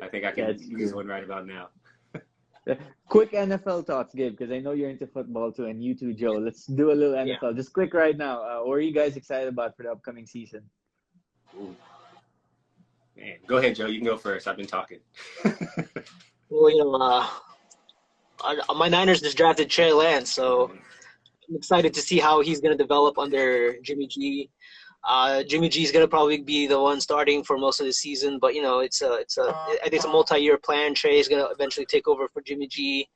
[SPEAKER 4] I think I can use one right about now.
[SPEAKER 1] Quick NFL thoughts, Gabe, because I know you're into football too, and you too, Joe. Let's do a little NFL. Yeah. Just quick right now. What are you guys excited about for the upcoming season?
[SPEAKER 4] Ooh. Man, go ahead, Joe. You can go first. I've been talking.
[SPEAKER 5] Well, you know, my Niners just drafted Trey Lance, so I'm excited to see how he's going to develop under Jimmy G. Jimmy G is going to probably be the one starting for most of the season, but you know, I think it's a multi-year plan. Trey is going to eventually take over for Jimmy G.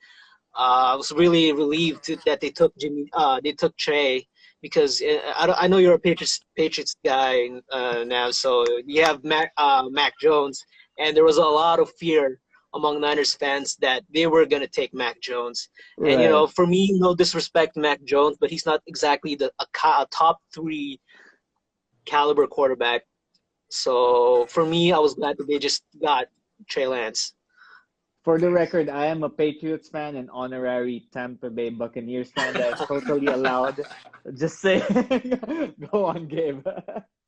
[SPEAKER 5] I was really relieved that they took Trey, because I know you're a Patriots guy now, so you have Mac Jones, and there was a lot of fear among Niners fans that they were going to take Mac Jones. Right. And, you know, for me, no disrespect to Mac Jones, but he's not exactly a top 3 caliber quarterback. So for me, I was glad that they just got Trey Lance.
[SPEAKER 1] For the record, I am a Patriots fan and honorary Tampa Bay Buccaneers fan. That's totally allowed. Just saying. Go on, Gabe.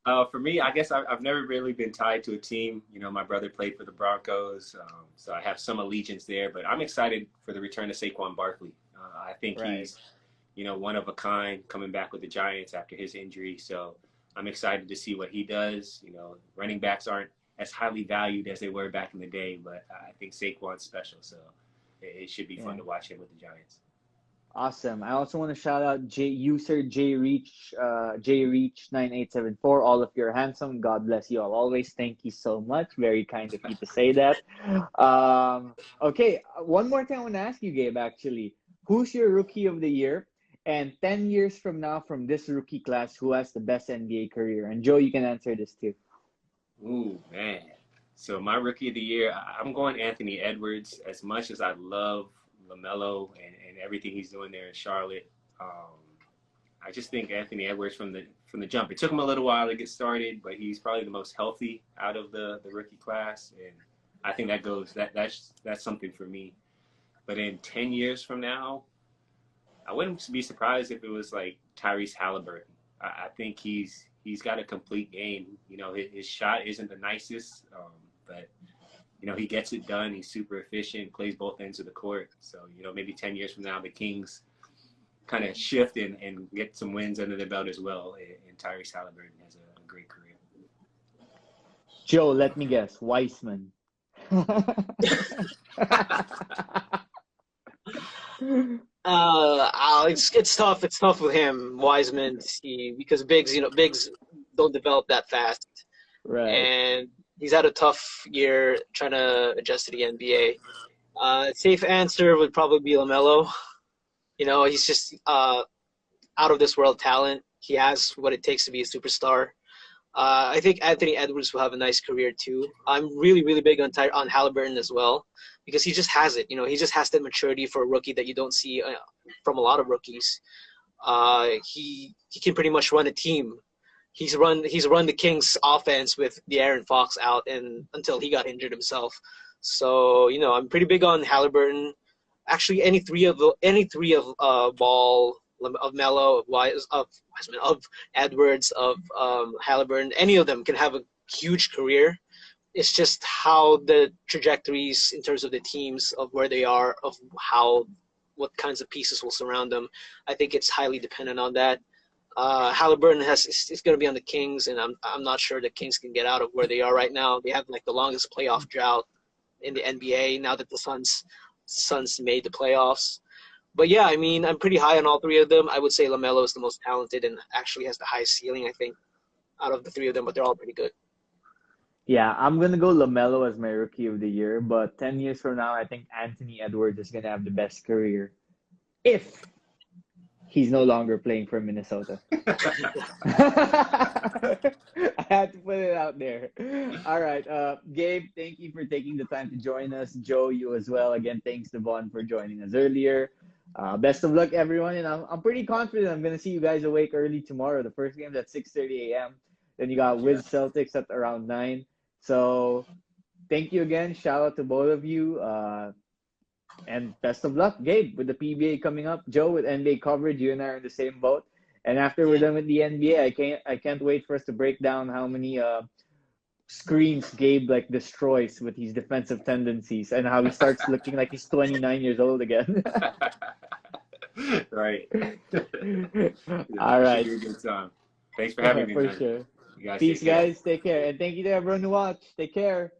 [SPEAKER 4] For me, I guess I've never really been tied to a team. You know, my brother played for the Broncos, so I have some allegiance there. But I'm excited for the return of Saquon Barkley. I think he's, you know, one of a kind coming back with the Giants after his injury. So I'm excited to see what he does. You know, running backs aren't as highly valued as they were back in the day, but I think Saquon's special. So it should be fun to watch him with the Giants.
[SPEAKER 1] Awesome. I also want to shout out user JReach 9874. All of you are handsome. God bless you all always. Thank you so much. Very kind of you to say that. Okay, one more thing I want to ask you, Gabe, actually. Who's your rookie of the year? And 10 years from now, from this rookie class, who has the best NBA career? And Joe, you can answer this too.
[SPEAKER 4] Ooh, man. So my rookie of the year, I'm going Anthony Edwards. As much as I love LaMelo and everything he's doing there in Charlotte, I just think Anthony Edwards from the jump. It took him a little while to get started, but he's probably the most healthy out of the rookie class, and I think that's something for me. But in 10 years from now, I wouldn't be surprised if it was like Tyrese Halliburton. I think he's got a complete game. You know, his shot isn't the nicest, but you know, he gets it done. He's super efficient, plays both ends of the court. So, you know, maybe 10 years from now, the Kings kind of shift and get some wins under their belt as well. And Tyrese Halliburton has a great career.
[SPEAKER 1] Joe, let me guess. Weissman.
[SPEAKER 5] It's tough. It's tough with him, Wiseman, because bigs don't develop that fast.
[SPEAKER 1] Right.
[SPEAKER 5] And he's had a tough year trying to adjust to the NBA. Safe answer would probably be LaMelo. You know, he's just out of this world talent. He has what it takes to be a superstar. I think Anthony Edwards will have a nice career too. I'm really, really big on Halliburton as well, because he just has it. You know, he just has that maturity for a rookie that you don't see from a lot of rookies. He can pretty much run a team. He's run the Kings offense with De'Aaron Fox out and until he got injured himself. So, you know, I'm pretty big on Halliburton. Actually, any three of Ball, of Melo, of Wiseman, of Edwards, of Halliburton, any of them can have a huge career. It's just how the trajectories in terms of the teams, of where they are, of what kinds of pieces will surround them. I think it's highly dependent on that. Halliburton is going to be on the Kings, and I'm not sure the Kings can get out of where they are right now. They have like the longest playoff drought in the NBA now that the Suns made the playoffs. But yeah, I mean, I'm pretty high on all three of them. I would say LaMelo is the most talented and actually has the highest ceiling, I think, out of the three of them. But they're all pretty good.
[SPEAKER 1] Yeah, I'm gonna go LaMelo as my rookie of the year, but 10 years from now, I think Anthony Edwards is gonna have the best career if he's no longer playing for Minnesota. I had to put it out there. All right, Gabe, thank you for taking the time to join us. Joe, you as well. Again, thanks to Vaughn for joining us earlier. Best of luck, everyone, and I'm pretty confident I'm gonna see you guys awake early tomorrow. The first game's at 6:30 a.m. Then you got Wiz Celtics at around 9. So thank you again. Shout out to both of you. And best of luck, Gabe, with the PBA coming up. Joe, with NBA coverage, you and I are in the same boat. And after we're done with the NBA, I can't wait for us to break down how many screens Gabe like destroys with his defensive tendencies and how he starts looking like he's 29 years old again.
[SPEAKER 4] Right.
[SPEAKER 1] All right.
[SPEAKER 4] Should be a good time. Thanks for having me,
[SPEAKER 1] For
[SPEAKER 4] man.
[SPEAKER 1] sure.
[SPEAKER 4] You guys
[SPEAKER 1] Peace,
[SPEAKER 4] take care.
[SPEAKER 1] guys. Take care. And thank you to everyone who watched. Take care.